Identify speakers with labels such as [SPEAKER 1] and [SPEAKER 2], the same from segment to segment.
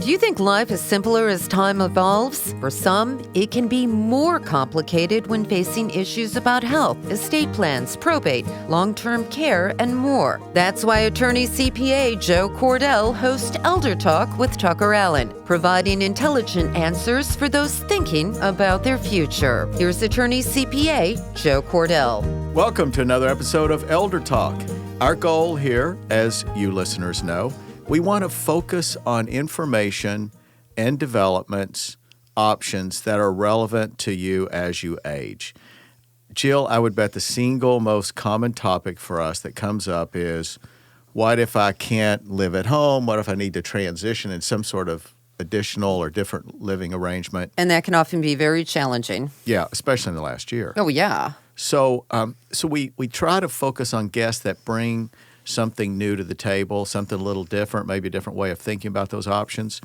[SPEAKER 1] Do you think life is simpler as time evolves? For some, it can be more complicated when facing issues about health, estate plans, probate, long-term care, and more. That's why Attorney-CPA Joe Cordell hosts ElderTalk with TuckerAllen, providing intelligent answers for those thinking about their future. Here's Attorney-CPA Joe Cordell.
[SPEAKER 2] Welcome to another episode of ElderTalk. Our goal here, as you listeners know, we want to focus on information and developments, options that are relevant to you as you age. Jill, I would bet the single most common topic for us that comes up is, what if I can't live at home? What if I need to transition in some sort of additional or different living arrangement?
[SPEAKER 1] And that can often be very challenging.
[SPEAKER 2] Yeah, especially in the last year.
[SPEAKER 1] Oh, yeah.
[SPEAKER 2] So we try to focus on guests that bring something new to the table, something a little different, maybe a different way of thinking about those options.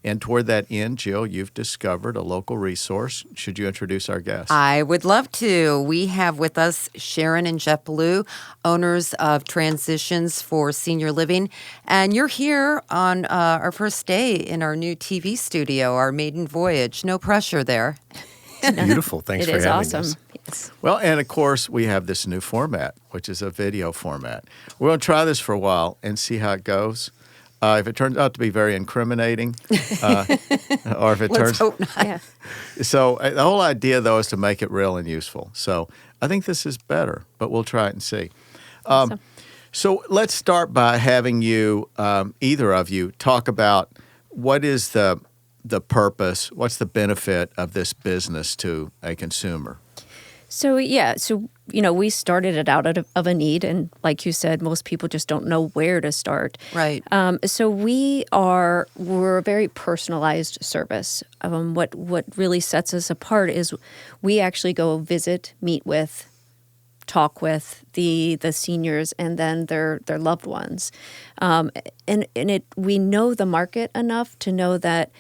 [SPEAKER 2] And toward that end, Jill, you've discovered a local resource. Should you introduce our guest?
[SPEAKER 1] I would love to. We have with us Sharon and Jeff Balleau, owners of Transitions for Senior Living. And you're here on our first day in our new TV studio, our maiden voyage. No pressure there.
[SPEAKER 3] Beautiful. Thanks for having us.
[SPEAKER 4] It is awesome. Yes.
[SPEAKER 2] Well, and of course, we have this new format, which is a video format. We're going to try this for a while and see how it goes. If it turns out to be very incriminating, or if it
[SPEAKER 1] Let's
[SPEAKER 2] turns...
[SPEAKER 1] hope not.
[SPEAKER 4] Yeah.
[SPEAKER 2] So the whole idea, though, is to make it real and useful. So I think this is better, but we'll try it and see.
[SPEAKER 4] Awesome.
[SPEAKER 2] So let's start by having you, either of you, talk about what is the purpose, what's the benefit of this business to a consumer?
[SPEAKER 4] So we started it out of a need, and like you said, most people just don't know where to start.
[SPEAKER 1] Right.
[SPEAKER 4] So we're a very personalized service. What really sets us apart is we actually go visit, meet with, talk with the seniors and then their loved ones, we know the market enough to know that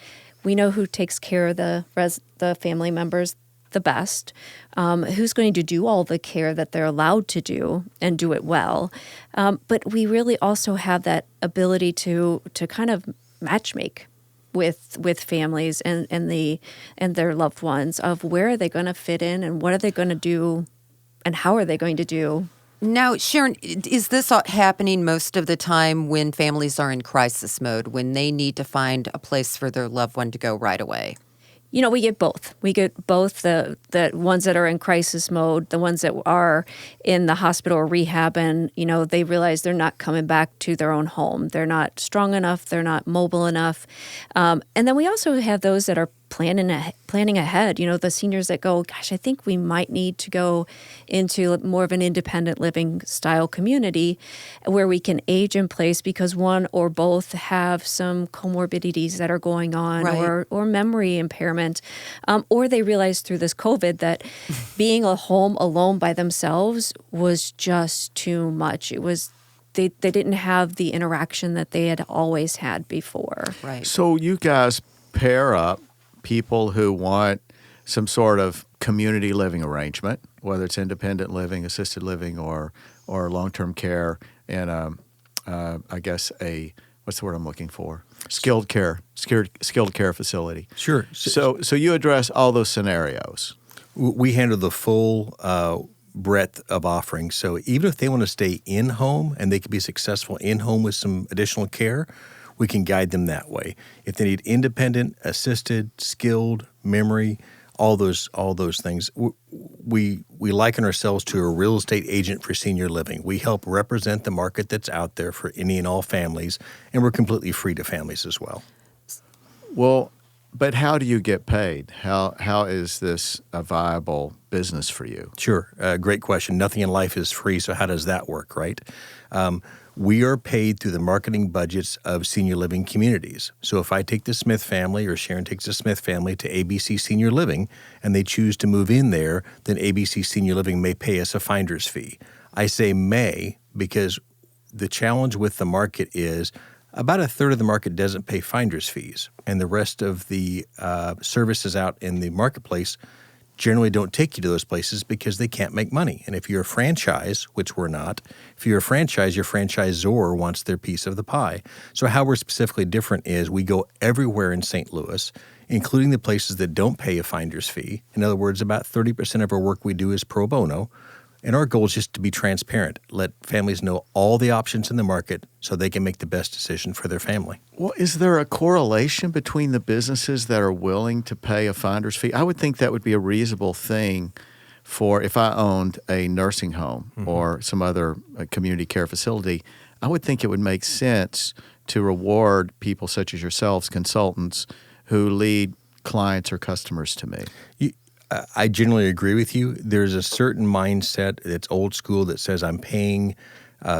[SPEAKER 4] we know who takes care of the family members the best, who's going to do all the care that they're allowed to do and do it well. But we really also have that ability to kind of matchmake with families and their loved ones of where are they going to fit in and what are they going to do and how are they going to do.
[SPEAKER 1] Now, Sharon, is this happening most of the time when families are in crisis mode, when they need to find a place for their loved one to go right away?
[SPEAKER 4] We get both. We get both the ones that are in crisis mode, the ones that are in the hospital or rehab, and, they realize they're not coming back to their own home. They're not strong enough. They're not mobile enough. And then we also have those that are planning ahead. The seniors that go, gosh, I think we might need to go into more of an independent living style community where we can age in place because one or both have some comorbidities that are going on,
[SPEAKER 1] right,
[SPEAKER 4] or memory impairment, or they realize through this COVID that being a home alone by themselves was just too much. It was they didn't have the interaction that they had always had before.
[SPEAKER 1] Right.
[SPEAKER 2] So you guys pair up people who want some sort of community living arrangement, whether it's independent living, assisted living, or long-term care, and I guess what's the word I'm looking for? Skilled care facility.
[SPEAKER 3] Sure.
[SPEAKER 2] So you address all those scenarios.
[SPEAKER 3] We handle the full breadth of offerings. So even if they want to stay in-home and they can be successful in-home with some additional care, we can guide them that way. If they need independent, assisted, skilled, memory, all those things, we liken ourselves to a real estate agent for senior living. We help represent the market that's out there for any and all families, and we're completely free to families as well.
[SPEAKER 2] Well, but how do you get paid? How is this a viable business for you?
[SPEAKER 3] Sure. Great question. Nothing in life is free, so how does that work, right? We are paid through the marketing budgets of senior living communities. So if I take the Smith family or Sharon takes the Smith family to ABC Senior Living and they choose to move in there, then ABC Senior Living may pay us a finder's fee. I say may because the challenge with the market is about a third of the market doesn't pay finder's fees, and the rest of the services out in the marketplace generally don't take you to those places because they can't make money. And if you're a franchise, which we're not, if you're a franchise, your franchisor wants their piece of the pie. So how we're specifically different is we go everywhere in St. Louis, including the places that don't pay a finder's fee. In other words, about 30% of our work we do is pro bono. And our goal is just to be transparent, let families know all the options in the market so they can make the best decision for their family.
[SPEAKER 2] Well, is there a correlation between the businesses that are willing to pay a finder's fee? I would think that would be a reasonable thing for if I owned a nursing home or some other community care facility. I would think it would make sense to reward people such as yourselves, consultants, who lead clients or customers to me.
[SPEAKER 3] I generally agree with you. There's a certain mindset that's old school that says I'm paying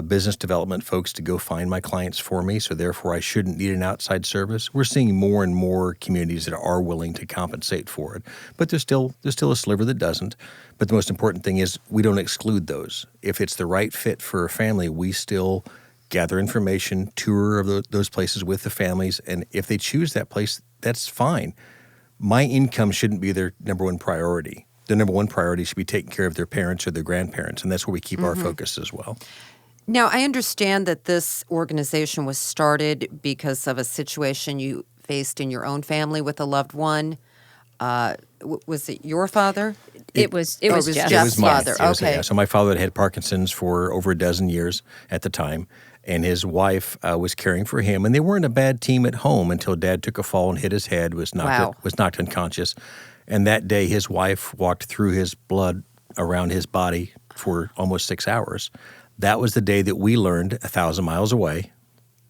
[SPEAKER 3] business development folks to go find my clients for me, so therefore I shouldn't need an outside service. We're seeing more and more communities that are willing to compensate for it, but there's still a sliver that doesn't. But the most important thing is we don't exclude those. If it's the right fit for a family, we still gather information, tour of those places with the families, and if they choose that place, that's fine. My income shouldn't be their number one priority. The number one priority should be taking care of their parents or their grandparents, and that's where we keep our focus as well.
[SPEAKER 1] Now, I understand that this organization was started because of a situation you faced in your own family with a loved one. Was it your father?
[SPEAKER 4] It was
[SPEAKER 1] Jeff's father. Okay.
[SPEAKER 3] So my father had Parkinson's for over a dozen years at the time, and his wife was caring for him. And they weren't a bad team at home until Dad took a fall and hit his head, was knocked unconscious. And that day, his wife walked through his blood around his body for almost 6 hours. That was the day that we learned 1,000 miles away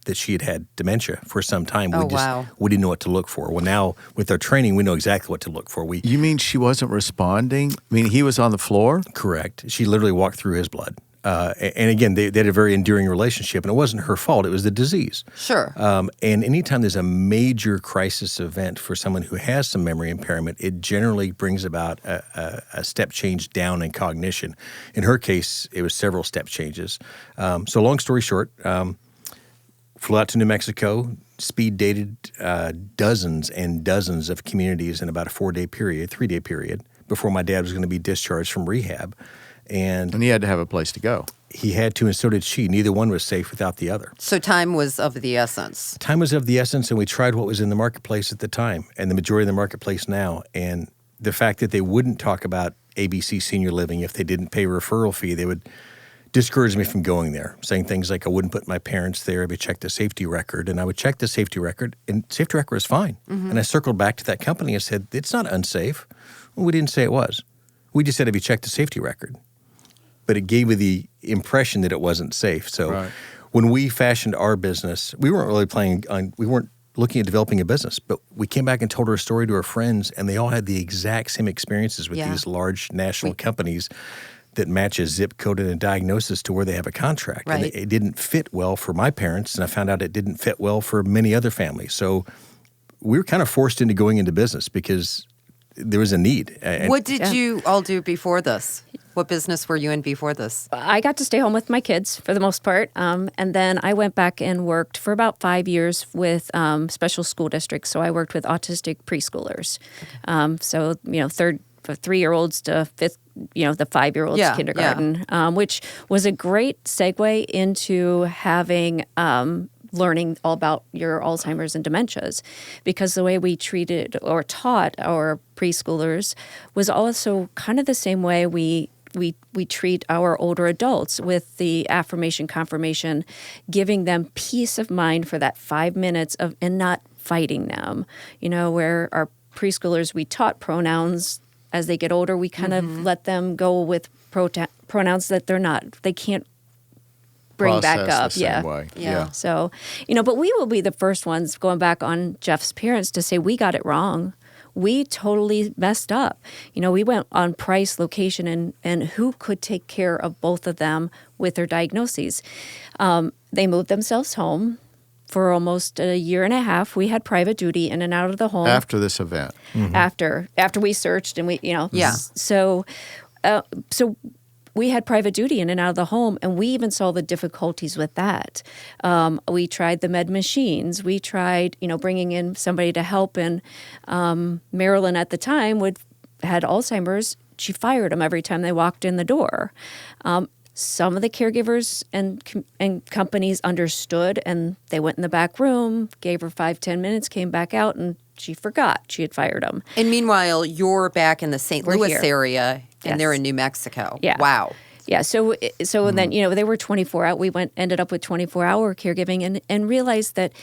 [SPEAKER 3] that she had had dementia for some time. We didn't know what to look for. Well, now with our training, we know exactly what to look for.
[SPEAKER 2] You mean she wasn't responding? I mean, he was on the floor?
[SPEAKER 3] Correct. She literally walked through his blood. And again, they had a very enduring relationship, and it wasn't her fault. It was the disease.
[SPEAKER 1] Sure.
[SPEAKER 3] And anytime there's a major crisis event for someone who has some memory impairment, it generally brings about a step change down in cognition. In her case, it was several step changes. So long story short, flew out to New Mexico, speed dated dozens and dozens of communities in about a 3-day period, before my dad was going to be discharged from rehab. And
[SPEAKER 2] he had to have a place to go.
[SPEAKER 3] He had to, and so did she. Neither one was safe without the other.
[SPEAKER 1] So time was of the essence.
[SPEAKER 3] Time was of the essence, and we tried what was in the marketplace at the time and the majority of the marketplace now. And the fact that they wouldn't talk about ABC Senior Living if they didn't pay a referral fee, they would discourage me from going there, saying things like I wouldn't put my parents there. I would check the safety record, and I would check the safety record, and safety record was fine. And I circled back to that company and said, it's not unsafe. Well, we didn't say it was. We just said, have you checked the safety record? But it gave me the impression that it wasn't safe. So when we fashioned our business, we weren't really we weren't looking at developing a business, but we came back and told our story to our friends, and they all had the exact same experiences with these large national companies that match a zip code and a diagnosis to where they have a contract.
[SPEAKER 1] Right.
[SPEAKER 3] And it didn't fit well for my parents, and I found out it didn't fit well for many other families. So we were kind of forced into going into business because there was a need.
[SPEAKER 1] What did you all do before this? What business were you in before this?
[SPEAKER 4] I got to stay home with my kids for the most part. And then I went back and worked for about 5 years with special school districts. So I worked with autistic preschoolers. So, 3-year-olds to the 5-year-olds kindergarten, which was a great segue into having learning all about your Alzheimer's and dementias, because the way we treated or taught our preschoolers was also kind of the same way we treat our older adults, with the affirmation, confirmation, giving them peace of mind for that 5 minutes and not fighting them. Where our preschoolers, we taught pronouns. As they get older, we kind of let them go with pronouns that they can't bring back up.
[SPEAKER 2] The same way. Yeah.
[SPEAKER 4] So, but we will be the first ones, going back on Jeff's parents, to say we got it wrong. We totally messed up. We went on price, location, and who could take care of both of them with their diagnoses. They moved themselves home. For almost a year and a half, we had private duty in and out of the home.
[SPEAKER 2] After this event.
[SPEAKER 4] After we searched and So we had private duty in and out of the home, and we even saw the difficulties with that. We tried the med machines. We tried, bringing in somebody to help. And Marilyn at the time would had Alzheimer's, she fired them every time they walked in the door. Some of the caregivers and companies understood, and they went in the back room, gave her 5-10 minutes, came back out, and she forgot she had fired them.
[SPEAKER 1] And meanwhile, you're back in the St.
[SPEAKER 4] We're
[SPEAKER 1] Louis
[SPEAKER 4] here.
[SPEAKER 1] area, and
[SPEAKER 4] Yes.
[SPEAKER 1] they're in New Mexico.
[SPEAKER 4] Yeah.
[SPEAKER 1] Wow.
[SPEAKER 4] Yeah, so then they were 24 out. We ended up with 24-hour caregiving, and realized that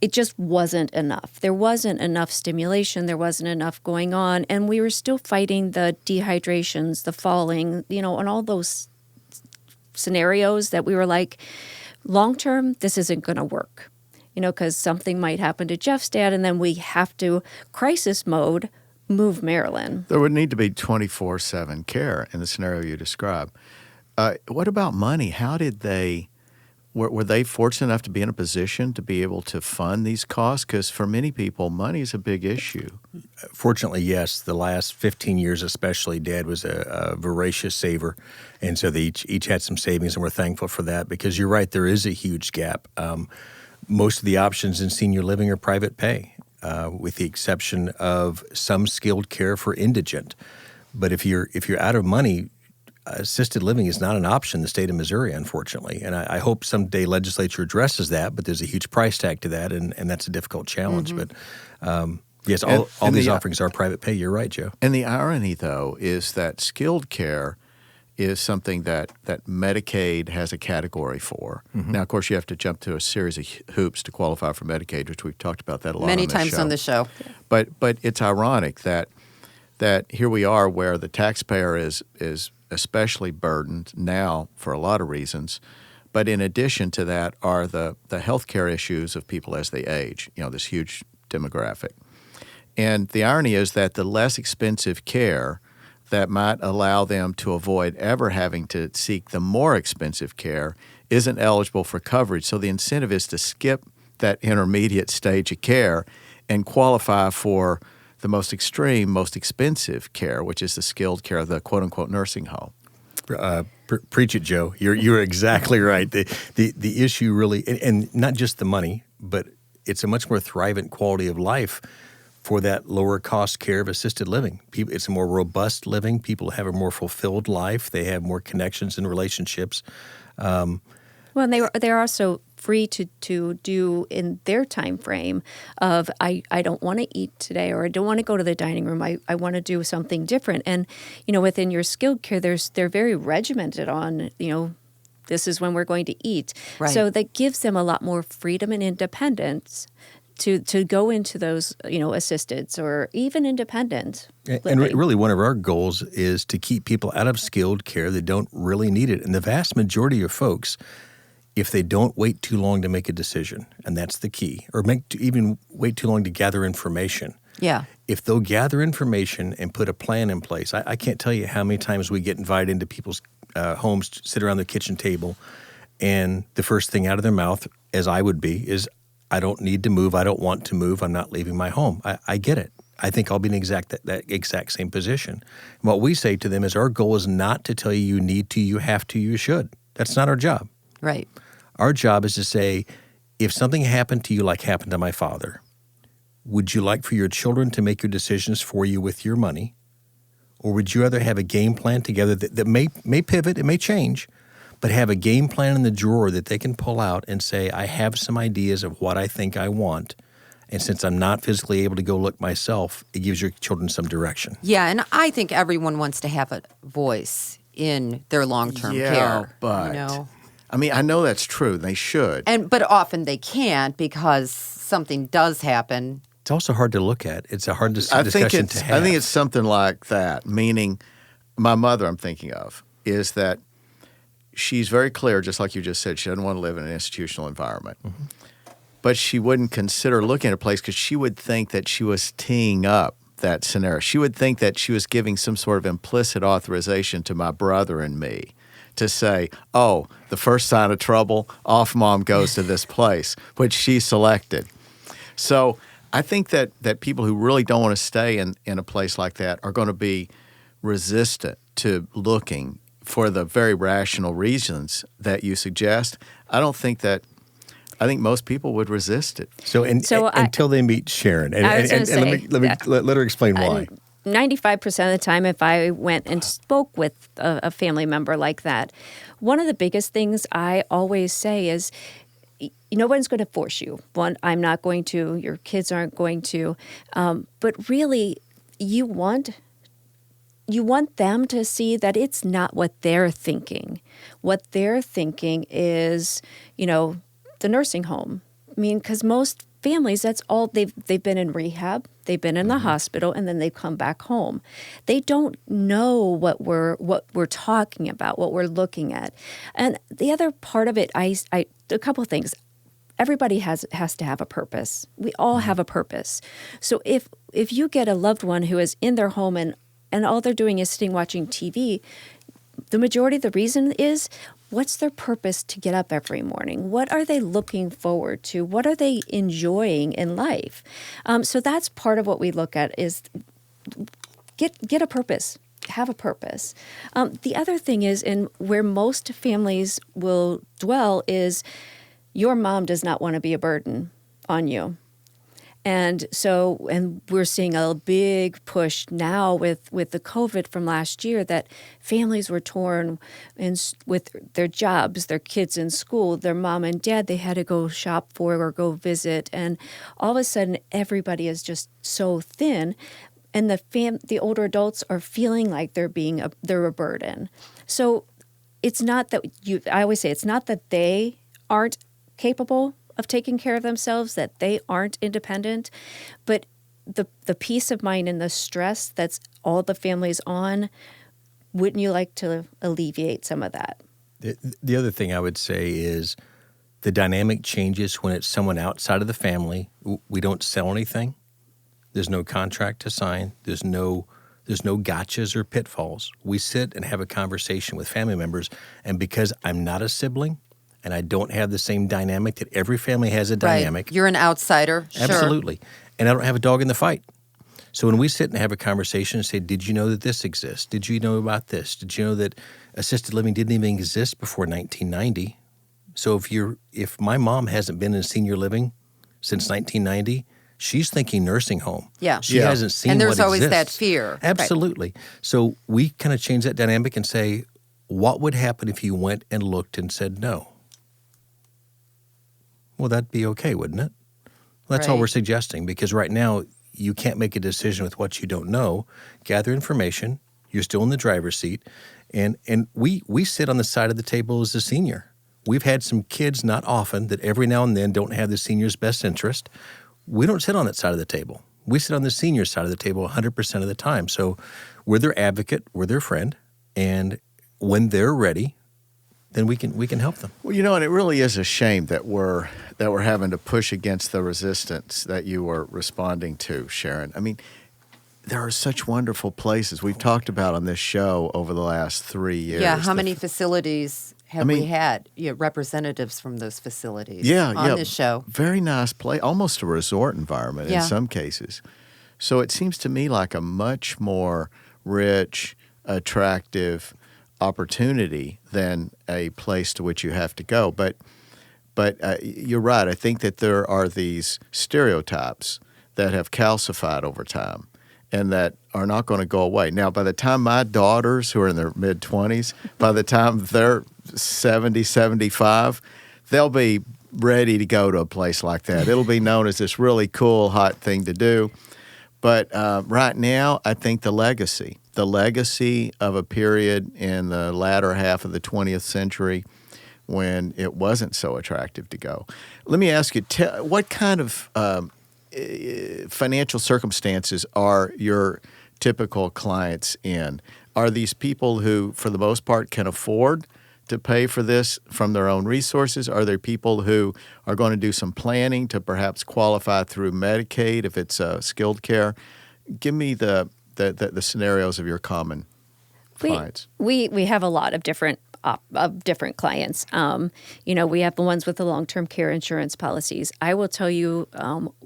[SPEAKER 4] it just wasn't enough. There wasn't enough stimulation. There wasn't enough going on, and we were still fighting the dehydrations, the falling, and all those scenarios that we were like, long term, this isn't going to work. Because something might happen to Jeff's dad, and then we have to crisis mode move Marilyn.
[SPEAKER 2] There would need to be 24/7 care in the scenario you describe. What about money? How did were they fortunate enough to be in a position to be able to fund these costs? Because for many people, money is a big issue.
[SPEAKER 3] Fortunately, yes. The last 15 years especially, Dad was a voracious saver, and so they each had some savings, and we're thankful for that because you're right, there is a huge gap. Most of the options in senior living are private pay, with the exception of some skilled care for indigent. But if you're out of money, assisted living is not an option in the state of Missouri, unfortunately. And I hope someday legislature addresses that, but there's a huge price tag to that, and that's a difficult challenge. But yes, all these offerings are private pay. You're right, Joe.
[SPEAKER 2] And the irony, though, is that skilled care is something that Medicaid has a category for. Mm-hmm. Now, of course, you have to jump to a series of hoops to qualify for Medicaid, which we've talked about that a lot
[SPEAKER 1] Many
[SPEAKER 2] on this
[SPEAKER 1] times
[SPEAKER 2] show.
[SPEAKER 1] on the show.
[SPEAKER 2] But it's ironic that here we are where the taxpayer is especially burdened now for a lot of reasons. But in addition to that are the healthcare issues of people as they age, this huge demographic. And the irony is that the less expensive care that might allow them to avoid ever having to seek the more expensive care isn't eligible for coverage. So the incentive is to skip that intermediate stage of care and qualify for the most extreme, most expensive care, which is the skilled care, the quote-unquote nursing home.
[SPEAKER 3] Preach it, Joe. You're exactly right. The issue really, and not just the money, but it's a much more thrivant quality of life for that lower cost care of assisted living. It's a more robust living. People have a more fulfilled life. They have more connections and relationships.
[SPEAKER 4] Well, and they're also free to do in their time frame of I don't want to eat today, or I don't want to go to the dining room. I want to do something different. And within your skilled care, they're very regimented on this is when we're going to eat.
[SPEAKER 1] Right.
[SPEAKER 4] So that gives them a lot more freedom and independence to go into those, assisteds or even independent living.
[SPEAKER 3] And really one of our goals is to keep people out of skilled care that don't really need it. And the vast majority of folks, if they don't wait too long to make a decision, and that's the key, or even wait too long to gather information.
[SPEAKER 1] Yeah.
[SPEAKER 3] If they'll gather information and put a plan in place, I can't tell you how many times we get invited into people's homes to sit around the kitchen table, and the first thing out of their mouth, as I would be, is, I don't need to move. I don't want to move. I'm not leaving my home. I get it. I think I'll be in that exact same position. And what we say to them is our goal is not to tell you need to, you have to, you should. That's not our job.
[SPEAKER 1] Right.
[SPEAKER 3] Our job is to say, if something happened to you like happened to my father, would you like for your children to make your decisions for you with your money? Or would you rather have a game plan together that may pivot, it may change, but have a game plan in the drawer that they can pull out and say, I have some ideas of what I think I want. And since I'm not physically able to go look myself, it gives your children some direction.
[SPEAKER 1] Yeah, and I think everyone wants to have a voice in their long-term care.
[SPEAKER 2] But I mean, I know that's true. They should.
[SPEAKER 1] But often they can't because something does happen.
[SPEAKER 3] It's also hard to look at. It's a hard discussion to have.
[SPEAKER 2] I think it's something like that, meaning my mother I'm thinking of is that she's very clear, just like you just said, she doesn't want to live in an institutional environment. Mm-hmm. But she wouldn't consider looking at a place because she would think that she was teeing up that scenario. She would think that she was giving some sort of implicit authorization to my brother and me to say, oh, the first sign of trouble, off mom goes to this place, which she selected. So I think that people who really don't want to stay in a place like that are going to be resistant to looking for the very rational reasons that you suggest. I think most people would resist it.
[SPEAKER 3] So until they meet Sharon, and let her explain why.
[SPEAKER 4] 95% of the time, if I went and spoke with a family member like that, one of the biggest things I always say is, no one's going to force you. One, I'm not going to. Your kids aren't going to. But really, you want them to see that it's not what they're thinking. What they're thinking is, the nursing home. I mean, because most families, that's all they've been in rehab, they've been in the hospital, and then they've come back home. They don't know what we're talking about, what we're looking at. And the other part of it, a couple of things. Everybody has to have a purpose. We all have a purpose. So if you get a loved one who is in their home and all they're doing is sitting watching TV, the majority of the reason is, what's their purpose to get up every morning? What are they looking forward to? What are they enjoying in life? So that's part of what we look at is get a purpose, have a purpose. The other thing is, and where most families will dwell is, your mom does not want to be a burden on you. And we're seeing a big push now with the COVID from last year that families were torn with their jobs, their kids in school, their mom and dad, they had to go shop for or go visit. And all of a sudden, everybody is just so thin. And the older adults are feeling like they're a burden. So it's not that I always say, it's not that they aren't capable of taking care of themselves, that they aren't independent, but the peace of mind and the stress that's all the family's on, wouldn't you like to alleviate some of that?
[SPEAKER 3] The other thing I would say is the dynamic changes when it's someone outside of the family. We don't sell anything. There's no contract to sign. There's no gotchas or pitfalls. We sit and have a conversation with family members, and because I'm not a sibling, and I don't have the same dynamic that every family has a dynamic.
[SPEAKER 1] Right. You're an outsider.
[SPEAKER 3] Absolutely.
[SPEAKER 1] Sure.
[SPEAKER 3] And I don't have a dog in the fight. So when we sit and have a conversation and say, did you know that this exists? Did you know about this? Did you know that assisted living didn't even exist before 1990? So if my mom hasn't been in senior living since 1990, she's thinking nursing home.
[SPEAKER 1] Yeah.
[SPEAKER 3] She hasn't seen what exists.
[SPEAKER 1] And there's always that fear.
[SPEAKER 3] Absolutely. Right. So we kind of change that dynamic and say, what would happen if you went and looked and said no? Well, that'd be okay, wouldn't it? That's all we're suggesting, because right now you can't make a decision with what you don't know. Gather information. You're still in the driver's seat. And we sit on the side of the table as a senior. We've had some kids, not often, that every now and then don't have the senior's best interest. We don't sit on that side of the table. We sit on the senior side of the table 100% of the time. So we're their advocate, we're their friend, and when they're ready, then we can help them.
[SPEAKER 2] Well, and it really is a shame that we're having to push against the resistance that you were responding to, Sharon. I mean, there are such wonderful places we've talked about on this show over the last 3 years.
[SPEAKER 1] Yeah, how many facilities have we had? Representatives from those facilities on this show.
[SPEAKER 2] Very nice place, almost a resort environment in some cases. So it seems to me like a much more rich, attractive opportunity than a place to which you have to go. But you're right. I think that there are these stereotypes that have calcified over time and that are not going to go away. Now, by the time my daughters, who are in their mid-20s, by the time they're 70, 75, they'll be ready to go to a place like that. It'll be known as this really cool, hot thing to do. But right now, I think the legacy of a period in the latter half of the 20th century when it wasn't so attractive to go. Let me ask you, what kind of financial circumstances are your typical clients in? Are these people who, for the most part, can afford to pay for this from their own resources? Are there people who are going to do some planning to perhaps qualify through Medicaid if it's skilled care? Give me the scenarios of your common clients.
[SPEAKER 4] We have a lot of different clients. We have the ones with the long-term care insurance policies. I will tell you,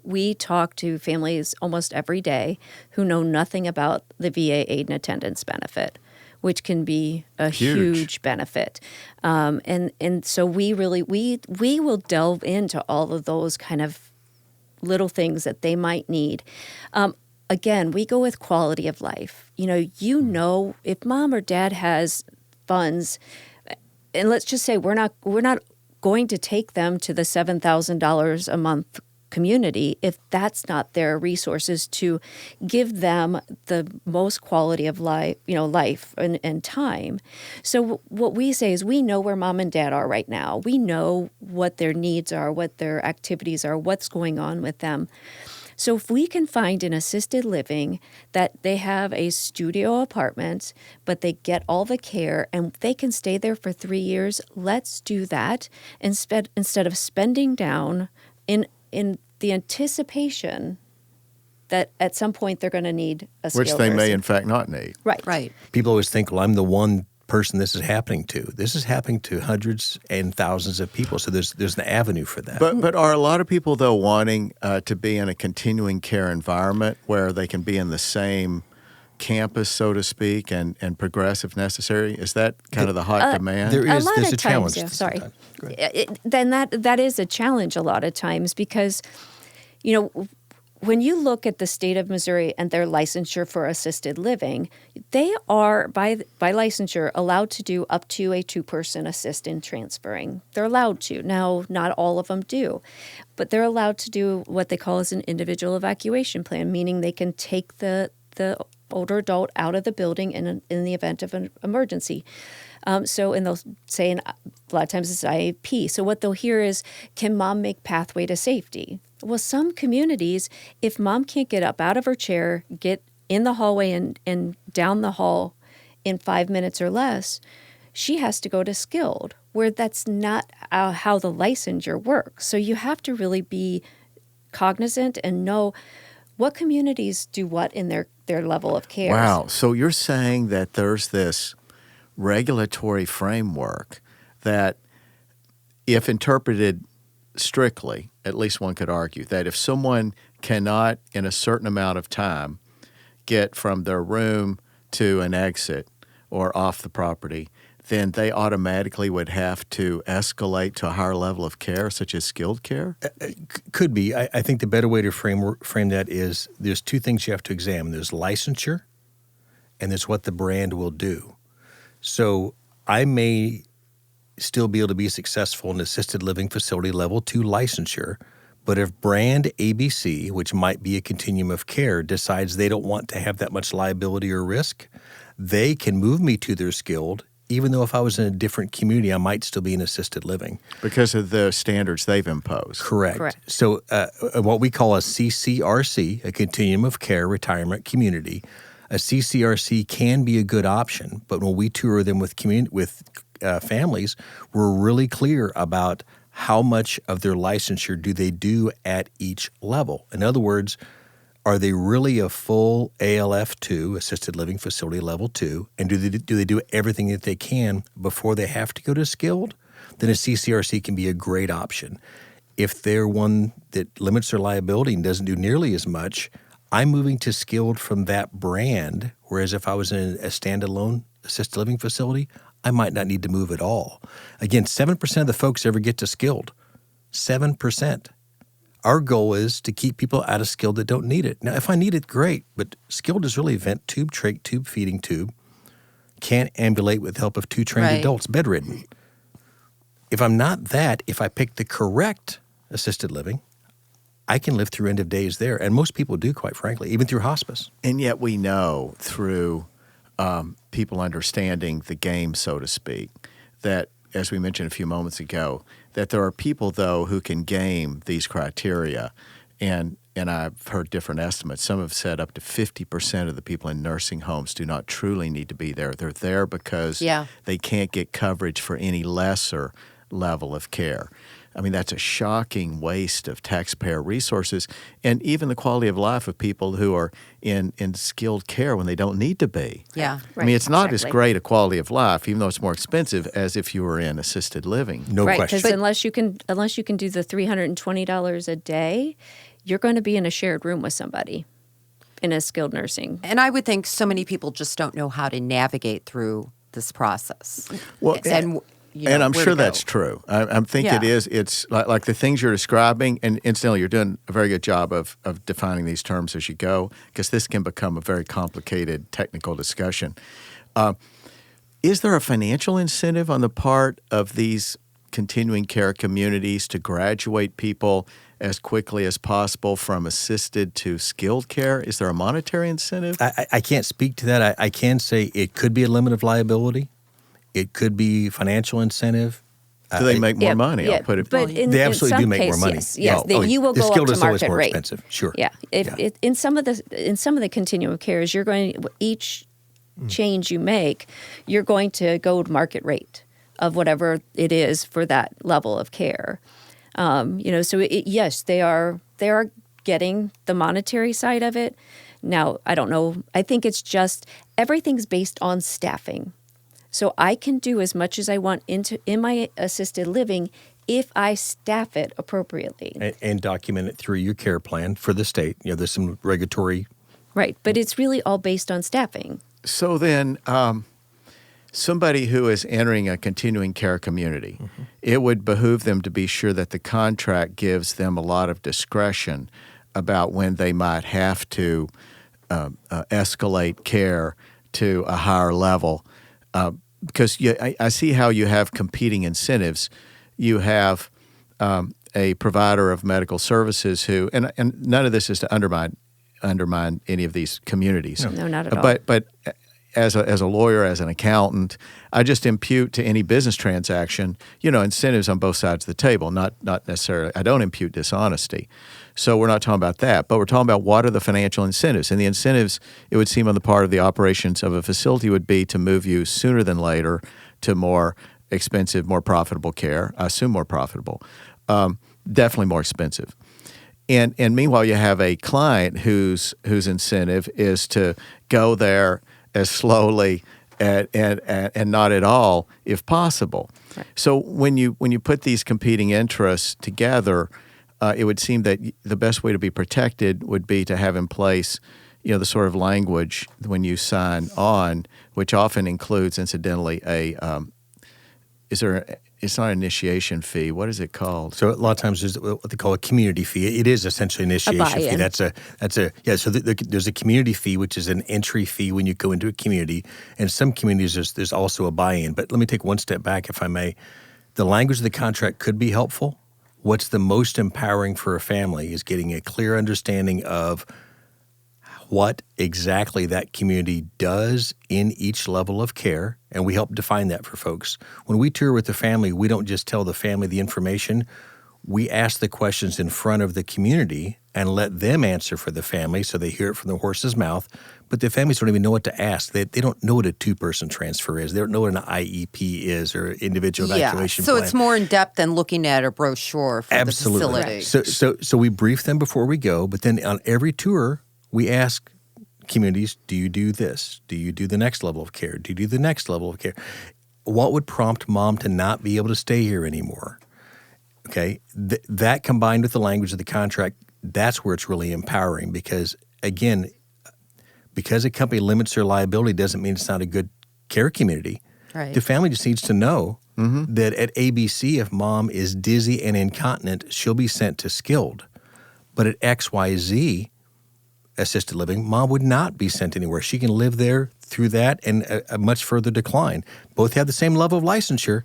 [SPEAKER 4] we talk to families almost every day who know nothing about the VA aid and attendance benefit, which can be a huge benefit. And so we will delve into all of those kind of little things that they might need. again, we go with quality of life. You know, if mom or dad has funds, and let's just say we're not going to take them to the $7,000 a month community if that's not their resources to give them the most quality of life, life and time. So what we say is we know where mom and dad are right now. We know what their needs are, what their activities are, what's going on with them. So if we can find an assisted living that they have a studio apartment, but they get all the care and they can stay there for 3 years, let's do that instead of spending down in the anticipation that at some point they're going to need a skilled
[SPEAKER 2] Which they may,
[SPEAKER 4] nursing.
[SPEAKER 2] in fact, not need.
[SPEAKER 4] Right.
[SPEAKER 3] People always think, well, I'm the one person this is happening to. This is happening to hundreds and thousands of people, so there's an avenue for that.
[SPEAKER 2] But are a lot of people, though, wanting to be in a continuing care environment where they can be in the same campus, so to speak, and progress if necessary? Is that kind of the hot demand?
[SPEAKER 3] There's a
[SPEAKER 4] times,
[SPEAKER 3] challenge.
[SPEAKER 4] yeah, sorry.
[SPEAKER 3] sometimes. Go ahead.
[SPEAKER 4] Then that is a challenge a lot of times because, when you look at the state of Missouri and their licensure for assisted living, they are, by licensure, allowed to do up to a 2-person assist in transferring. They're allowed to. Now, not all of them do, but they're allowed to do what they call as an individual evacuation plan, meaning they can take the older adult out of the building in the event of an emergency. And they'll say, a lot of times it's IAP. So what they'll hear is, can mom make pathway to safety? Well, some communities, if mom can't get up out of her chair, get in the hallway and down the hall in 5 minutes or less, she has to go to skilled, where that's not how the licensure works. So you have to really be cognizant and know what communities do what in their level of care.
[SPEAKER 2] Wow. So you're saying that there's this regulatory framework that, if interpreted strictly, at least one could argue that if someone cannot, in a certain amount of time, get from their room to an exit or off the property, then they automatically would have to escalate to a higher level of care, such as skilled care?
[SPEAKER 3] Could be. I think the better way to frame that is there's 2 things you have to examine. There's licensure and there's what the brand will do. So I may still be able to be successful in assisted living facility level 2 licensure, but if brand ABC, which might be a continuum of care, decides they don't want to have that much liability or risk, they can move me to their skilled, even though if I was in a different community, I might still be in assisted living.
[SPEAKER 2] Because of the standards they've imposed.
[SPEAKER 3] Correct. So what we call a CCRC, a continuum of care retirement community, a CCRC can be a good option, but when we tour them with families, we're really clear about how much of their licensure do they do at each level. In other words, are they really a full ALF2, assisted living facility level 2, and do they do everything that they can before they have to go to skilled? Then a CCRC can be a great option. If they're one that limits their liability and doesn't do nearly as much, I'm moving to skilled from that brand, whereas if I was in a standalone assisted living facility, I might not need to move at all. Again, 7% of the folks ever get to skilled. 7%. Our goal is to keep people out of skilled that don't need it. Now, if I need it, great, but skilled is really vent tube, trach tube, feeding tube, can't ambulate with the help of 2 trained adults, bedridden. If I'm not that, if I pick the correct assisted living, I can live through end of days there. And most people do, quite frankly, even through hospice.
[SPEAKER 2] And yet we know through people understanding the game, so to speak, that, as we mentioned a few moments ago, that there are people, though, who can game these criteria. And I've heard different estimates. Some have said up to 50% of the people in nursing homes do not truly need to be there. They're there because they can't get coverage for any lesser level of care. I mean, that's a shocking waste of taxpayer resources and even the quality of life of people who are in skilled care when they don't need to be.
[SPEAKER 1] Yeah.
[SPEAKER 2] I mean, it's not as great a quality of life, even though it's more expensive, as if you were in assisted living.
[SPEAKER 3] No question.
[SPEAKER 4] Because unless you can do the $320 a day, you're going to be in a shared room with somebody in a skilled nursing.
[SPEAKER 1] And I would think so many people just don't know how to navigate through this process.
[SPEAKER 2] Well, And I'm
[SPEAKER 1] where
[SPEAKER 2] sure
[SPEAKER 1] to go.
[SPEAKER 2] that's true. I think
[SPEAKER 1] Yeah.
[SPEAKER 2] it is. It's like the things you're describing, and incidentally, you're doing a very good job of defining these terms as you go, because this can become a very complicated technical discussion. Is there a financial incentive on the part of these continuing care communities to graduate people as quickly as possible from assisted to skilled care? Is there a monetary incentive?
[SPEAKER 3] I can't speak to that. I can say it could be a limit of liability. It could be financial incentive.
[SPEAKER 2] Do they make more money?
[SPEAKER 4] Yeah,
[SPEAKER 2] I'll put it.
[SPEAKER 4] but
[SPEAKER 3] They absolutely do make more money.
[SPEAKER 4] Yes, you will
[SPEAKER 3] the
[SPEAKER 4] go up
[SPEAKER 3] skilled
[SPEAKER 4] to
[SPEAKER 3] is always
[SPEAKER 4] market
[SPEAKER 3] more
[SPEAKER 4] rate.
[SPEAKER 3] expensive. Sure.
[SPEAKER 4] Yeah, in some of the continuum of cares, you're going each change you make, you're going to go to market rate of whatever it is for that level of care. So yes, they are getting the monetary side of it. Now, I don't know. I think it's just everything's based on staffing. So I can do as much as I want in my assisted living if I staff it appropriately.
[SPEAKER 3] And document it through your care plan for the state. There's some regulatory.
[SPEAKER 4] Right, but it's really all based on staffing.
[SPEAKER 2] So then, somebody who is entering a continuing care community, it would behoove them to be sure that the contract gives them a lot of discretion about when they might have to escalate care to a higher level. Because I see how you have competing incentives. You have a provider of medical services who, and none of this is to undermine any of these communities.
[SPEAKER 4] No, not at all.
[SPEAKER 2] But as a lawyer, as an accountant, I just impute to any business transaction, incentives on both sides of the table. Not necessarily. I don't impute dishonesty. So we're not talking about that, but we're talking about what are the financial incentives. And the incentives, it would seem on the part of the operations of a facility would be to move you sooner than later to more expensive, more profitable care. I assume more profitable, definitely more expensive. And meanwhile, you have a client whose incentive is to go there as slowly and not at all, if possible.
[SPEAKER 4] Right.
[SPEAKER 2] So when you put these competing interests together, it would seem that the best way to be protected would be to have in place, the sort of language when you sign on, which often includes, incidentally, it's not an initiation fee. What is it called?
[SPEAKER 3] So a lot of times there's what they call a community fee. It is essentially an initiation fee. So there's a community fee, which is an entry fee when you go into a community. And some communities there's also a buy-in. But let me take one step back, if I may. The language of the contract could be helpful. What's the most empowering for a family is getting a clear understanding of what exactly that community does in each level of care, and we help define that for folks. When we tour with the family, we don't just tell the family the information. We ask the questions in front of the community and let them answer for the family so they hear it from the horse's mouth. But the families don't even know what to ask. They don't know what a two-person transfer is. They don't know what an IEP is or individual evacuation plan.
[SPEAKER 1] So it's more in-depth than looking at a brochure for
[SPEAKER 3] Absolutely.
[SPEAKER 1] the facility.
[SPEAKER 3] So we brief them before we go, but then on every tour, we ask communities, do you do this? Do you do the next level of care? Do you do the next level of care? What would prompt mom to not be able to stay here anymore? Okay, that combined with the language of the contract, that's where it's really empowering because, again, because a company limits their liability doesn't mean it's not a good care community.
[SPEAKER 1] Right.
[SPEAKER 3] The family just needs to know that at ABC, if mom is dizzy and incontinent, she'll be sent to skilled. But at XYZ, assisted living, mom would not be sent anywhere. She can live there through that and a much further decline. Both have the same level of licensure.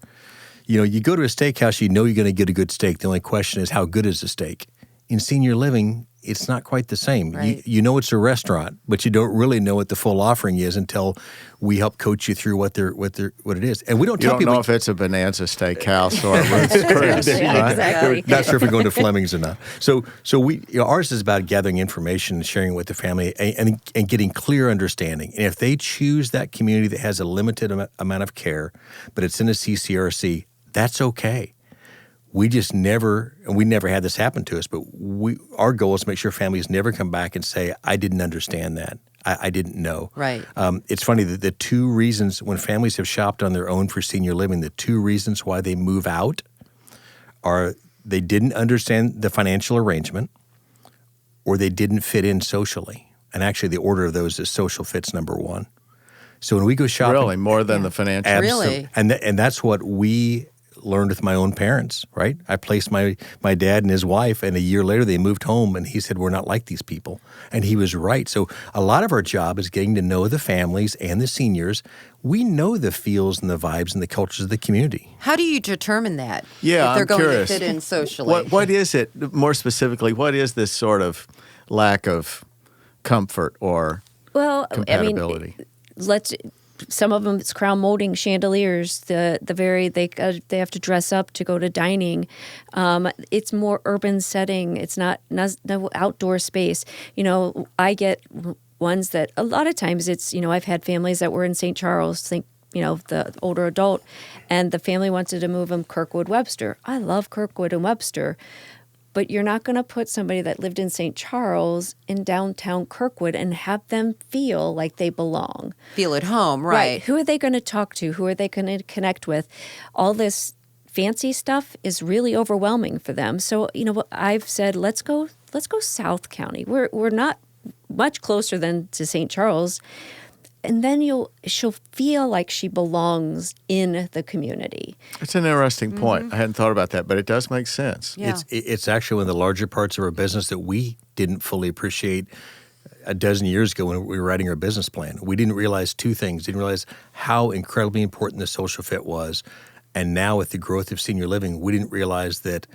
[SPEAKER 3] You go to a steakhouse, you're going to get a good steak. The only question is how good is the steak? In senior living, it's not quite the same.
[SPEAKER 1] Right.
[SPEAKER 3] You know it's a restaurant, but you don't really know what the full offering is until we help coach you through what it is. And we don't tell
[SPEAKER 2] You don't
[SPEAKER 3] people
[SPEAKER 2] know if it's a Bonanza Steakhouse or a Ruth's Chris, right?
[SPEAKER 4] Exactly.
[SPEAKER 3] Not sure if we're going to Fleming's or not. So we ours is about gathering information and sharing it with the family and getting clear understanding. And if they choose that community that has a limited amount of care, but it's in a CCRC, that's okay. We never had this happen to us, but our goal is to make sure families never come back and say, I didn't understand that. I didn't know.
[SPEAKER 1] Right.
[SPEAKER 3] It's funny that the two reasons when families have shopped on their own for senior living, the two reasons why they move out are they didn't understand the financial arrangement or they didn't fit in socially. And actually the order of those is social fits number one. So when we go shopping,
[SPEAKER 2] Really, more than the financial.
[SPEAKER 1] Really?
[SPEAKER 3] and that's what we learned with my own parents, right? I placed my dad and his wife, and a year later they moved home, and he said, we're not like these people. And he was right. So a lot of our job is getting to know the families and the seniors. We know the feels and the vibes and the cultures of the community.
[SPEAKER 1] How do you determine that?
[SPEAKER 2] Yeah,
[SPEAKER 1] if they're
[SPEAKER 2] I'm
[SPEAKER 1] going
[SPEAKER 2] curious.
[SPEAKER 1] to fit in socially.
[SPEAKER 2] What is it, more specifically, what is this sort of lack of comfort or compatibility?
[SPEAKER 4] Some of them it's crown molding chandeliers. They have to dress up to go to dining. It's more urban setting. It's not no outdoor space. I get ones that a lot of times it's I've had families that were in St. Charles. Think the older adult, and the family wanted to move them Kirkwood Webster. I love Kirkwood and Webster. But you're not going to put somebody that lived in St. Charles in downtown Kirkwood and have them feel like they belong.
[SPEAKER 1] Feel at home, right.
[SPEAKER 4] Who are they going to talk to? Who are they going to connect with? All this fancy stuff is really overwhelming for them. So, I've said, let's go South County. We're not much closer than to St. Charles. And then she'll feel like she belongs in the community.
[SPEAKER 2] It's an interesting point. I hadn't thought about that, but it does make sense.
[SPEAKER 1] Yeah.
[SPEAKER 3] It's actually one of the larger parts of our business that we didn't fully appreciate a dozen years ago when we were writing our business plan. We didn't realize two things. Didn't realize how incredibly important the social fit was. And now with the growth of senior living, we didn't realize that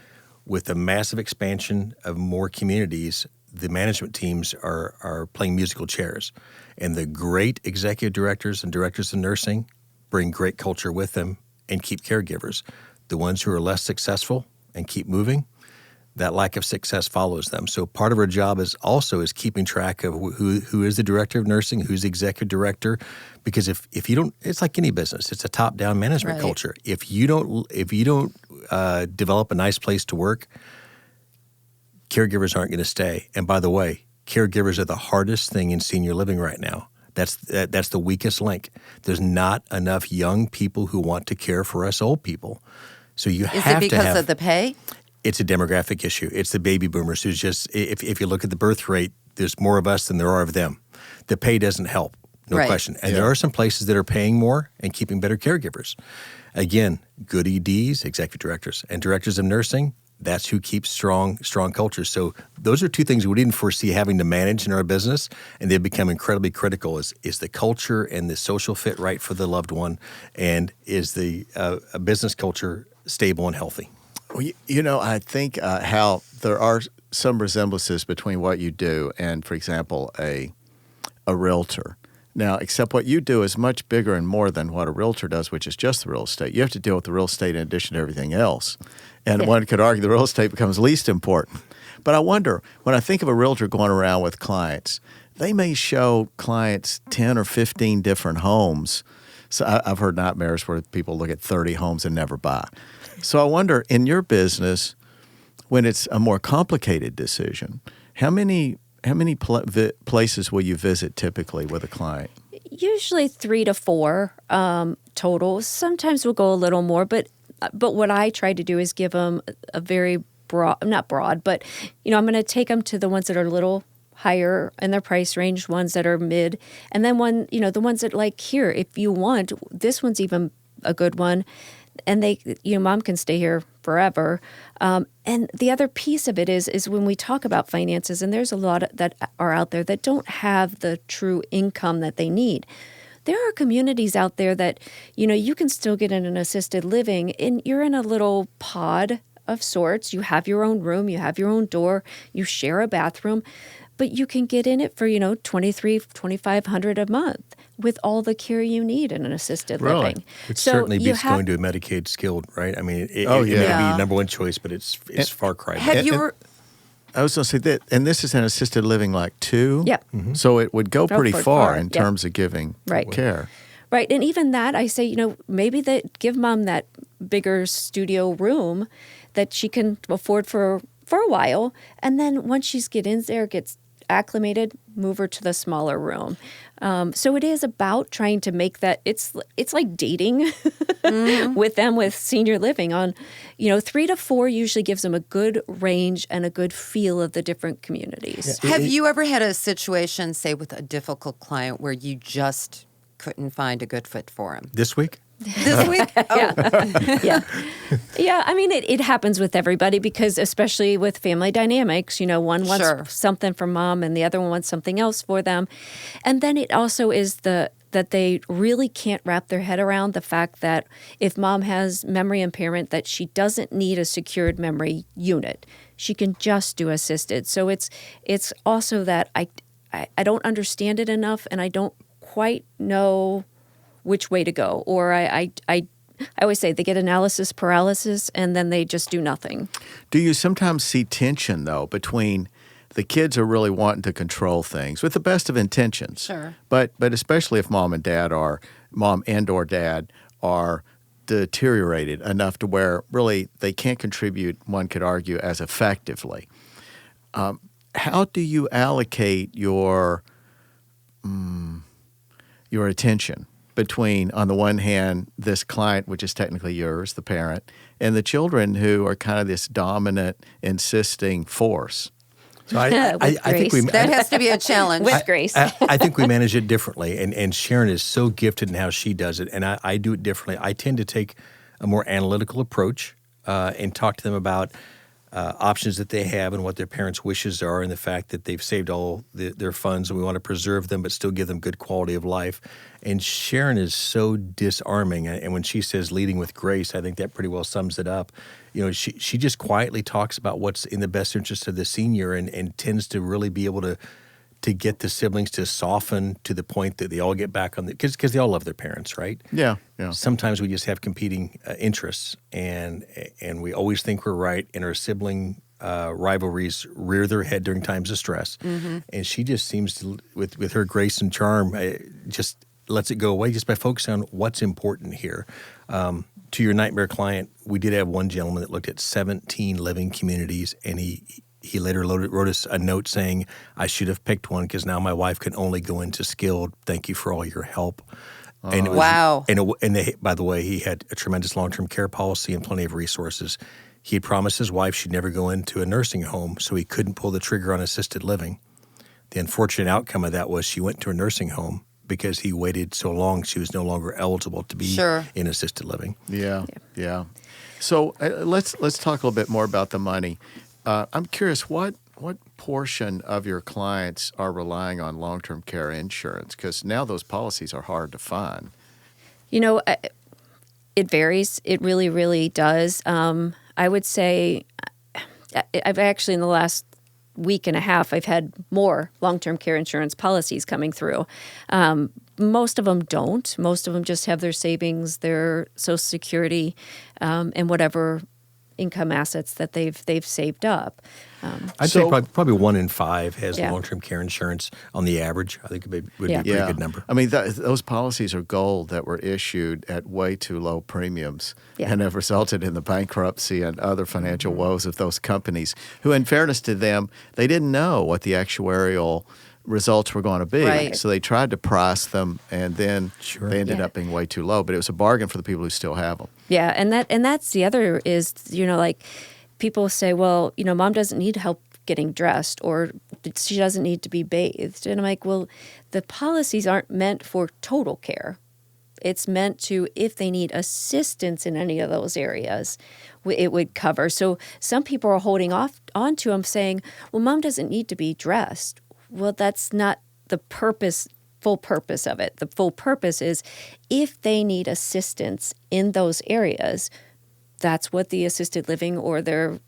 [SPEAKER 3] with the massive expansion of more communities, the management teams are playing musical chairs. And the great executive directors and directors of nursing bring great culture with them and keep caregivers. The ones who are less successful and keep moving, that lack of success follows them. So part of our job is keeping track of who is the director of nursing, who's the executive director, because if you don't, it's like any business. It's a top-down management culture. If you don't develop a nice place to work, caregivers aren't going to stay. And by the way, caregivers are the hardest thing in senior living right now. That's the weakest link. There's not enough young people who want to care for us old people. So you have to have...
[SPEAKER 1] Is it because of the pay?
[SPEAKER 3] It's a demographic issue. It's the baby boomers who's just, if you look at the birth rate, there's more of us than there are of them. The pay doesn't help, no question. And there are some places that are paying more and keeping better caregivers. Again, good EDs, executive directors, and directors of nursing, that's who keeps strong culture. So those are two things we didn't foresee having to manage in our business, and they've become incredibly critical. Is the culture and the social fit right for the loved one, and is the business culture stable and healthy?
[SPEAKER 2] Well, I think how there are some resemblances between what you do and, for example, a realtor. Now, except what you do is much bigger and more than what a realtor does, which is just the real estate. You have to deal with the real estate in addition to everything else. And one could argue the real estate becomes least important. But I wonder, when I think of a realtor going around with clients, they may show clients 10 or 15 different homes. So I've heard nightmares where people look at 30 homes and never buy. So I wonder, in your business, when it's a more complicated decision, how many places will you visit typically with a client?
[SPEAKER 4] Usually 3 to 4 total. Sometimes we'll go a little more, but what I try to do is give them a very not broad, but I'm going to take them to the ones that are a little higher in their price range, ones that are mid, and then the ones that like here, if you want, this one's even a good one. And mom can stay here forever. And the other piece of it is when we talk about finances, and there's a lot that are out there that don't have the true income that they need. There are communities out there that, you can still get in an assisted living, and you're in a little pod of sorts. You have your own room, you have your own door, you share a bathroom, but you can get in it for, $2,300, $2,500 a month with all the care you need in an assisted living.
[SPEAKER 3] Which certainly beats going to a Medicaid skilled, right? I mean, it may be number one choice, but it's far cry.
[SPEAKER 2] I was going to say that, and this is an assisted living like 2?
[SPEAKER 4] Yeah.
[SPEAKER 2] Mm-hmm. So it would go pretty far in terms of giving care.
[SPEAKER 4] Right. And even that, I say, maybe give mom that bigger studio room that she can afford for a while. And then once she's gets acclimated, move her to the smaller room. So it is about trying to make that, it's like dating with them with senior living on, 3 to 4 usually gives them a good range and a good feel of the different communities.
[SPEAKER 1] Have you ever had a situation, say with a difficult client, where you just couldn't find a good fit for him.
[SPEAKER 3] This week?
[SPEAKER 1] This week?
[SPEAKER 4] Yeah. I mean, it happens with everybody because especially with family dynamics, one wants
[SPEAKER 1] Sure.
[SPEAKER 4] something from mom and the other one wants something else for them. And then it also is that they really can't wrap their head around the fact that if mom has memory impairment, that she doesn't need a secured memory unit. She can just do assisted. So it's also that I don't understand it enough and I don't quite know which way to go. Or I always say they get analysis paralysis and then they just do nothing.
[SPEAKER 2] Do you sometimes see tension, though, between the kids are really wanting to control things with the best of intentions?
[SPEAKER 1] Sure.
[SPEAKER 2] But especially if mom and or dad are deteriorated enough to where really they can't contribute, one could argue, as effectively. How do you allocate your attention between, on the one hand, this client, which is technically yours, the parent, and the children who are kind of this dominant, insisting force?
[SPEAKER 3] So I think
[SPEAKER 1] That has to be a challenge.
[SPEAKER 4] With grace.
[SPEAKER 3] I think we manage it differently, and Sharon is so gifted in how she does it, and I do it differently. I tend to take a more analytical approach and talk to them about options that they have and what their parents' wishes are and the fact that they've saved all their funds and we want to preserve them but still give them good quality of life. And Sharon is so disarming, and when she says leading with grace, I think that pretty well sums it up. She just quietly talks about what's in the best interest of the senior and tends to really be able to get the siblings to soften to the point that they all get back on because they all love their parents, right?
[SPEAKER 2] Yeah.
[SPEAKER 3] Sometimes we just have competing interests, and we always think we're right, and our sibling rivalries rear their head during times of stress. Mm-hmm. And she just seems to, with her grace and charm, just lets it go away just by focusing on what's important here. To your nightmare client, we did have one gentleman that looked at 17 living communities, and he later wrote us a note saying, I should have picked one because now my wife can only go into skilled. Thank you for all your help. And it was,
[SPEAKER 1] Wow.
[SPEAKER 3] And they, by the way, he had a tremendous long-term care policy and plenty of resources. He had promised his wife she'd never go into a nursing home, so he couldn't pull the trigger on assisted living. The unfortunate outcome of that was she went to a nursing home because he waited so long she was no longer eligible to be in assisted living.
[SPEAKER 2] Yeah. So let's talk a little bit more about the money. I'm curious, what portion of your clients are relying on long-term care insurance? Because now those policies are hard to find.
[SPEAKER 4] It varies. It really, really does. I would say I've actually in the last week and a half, I've had more long-term care insurance policies coming through. Most of them don't. Most of them just have their savings, their Social Security, and whatever income assets that they've saved up.
[SPEAKER 3] I'd say probably 1 in 5 has long-term care insurance on the average. I think it would be a pretty good number.
[SPEAKER 2] I mean, those policies are gold that were issued at way too low premiums and have resulted in the bankruptcy and other financial woes of those companies who, in fairness to them, they didn't know what the actuarial results were going to be.
[SPEAKER 1] Right.
[SPEAKER 2] So they tried to price them, and then they ended up being way too low. But it was a bargain for the people who still have them.
[SPEAKER 4] Yeah, and that's the other is, like people say, well, mom doesn't need help getting dressed or she doesn't need to be bathed. And I'm like, well, the policies aren't meant for total care. It's meant to, if they need assistance in any of those areas, it would cover. So some people are holding on to them saying, well, mom doesn't need to be dressed. Well, that's not the full purpose of it. The full purpose is if they need assistance in those areas, that's what the assisted living or their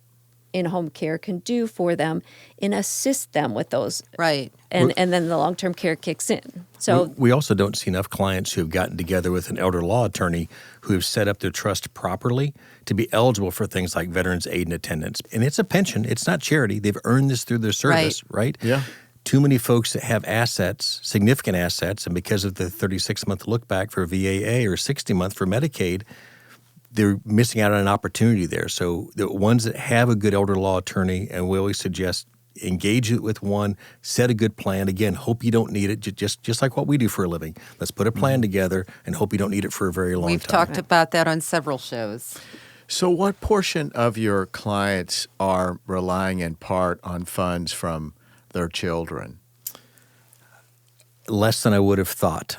[SPEAKER 4] in-home care can do for them and assist them with those.
[SPEAKER 1] Right.
[SPEAKER 4] And then the long-term care kicks in. So
[SPEAKER 3] we also don't see enough clients who have gotten together with an elder law attorney who have set up their trust properly to be eligible for things like veterans aid and attendance. And it's a pension. It's not charity. They've earned this through their service, right?
[SPEAKER 2] Yeah.
[SPEAKER 3] Too many folks that have assets, significant assets, and because of the 36-month look back for VAA or 60-month for Medicaid, they're missing out on an opportunity there. So the ones that have a good elder law attorney, and we always suggest engage it with one, set a good plan. Again, hope you don't need it, just like what we do for a living. Let's put a plan together and hope you don't need it for a very long time.
[SPEAKER 1] We've talked about that on several shows.
[SPEAKER 2] So what portion of your clients are relying in part on funds from their children?
[SPEAKER 3] Less than I would have thought.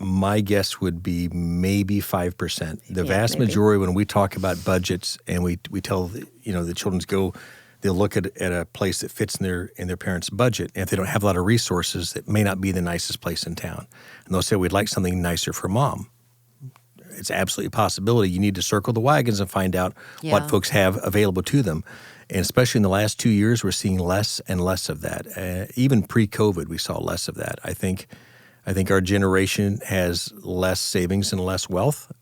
[SPEAKER 3] my guess would be maybe 5%. The
[SPEAKER 4] Yeah,
[SPEAKER 3] vast
[SPEAKER 4] maybe.
[SPEAKER 3] majority, when we talk about budgets and we tell the children to go, they'll look at a place that fits in their parents' budget. And if they don't have a lot of resources, it may not be the nicest place in town. And they'll say, we'd like something nicer for mom. It's absolutely a possibility. You need to circle the wagons and find out
[SPEAKER 1] Yeah.
[SPEAKER 3] what folks have available to them. And especially in the last 2 years, we're seeing less and less of that. Even pre-COVID, we saw less of that. I think our generation has less savings and less wealth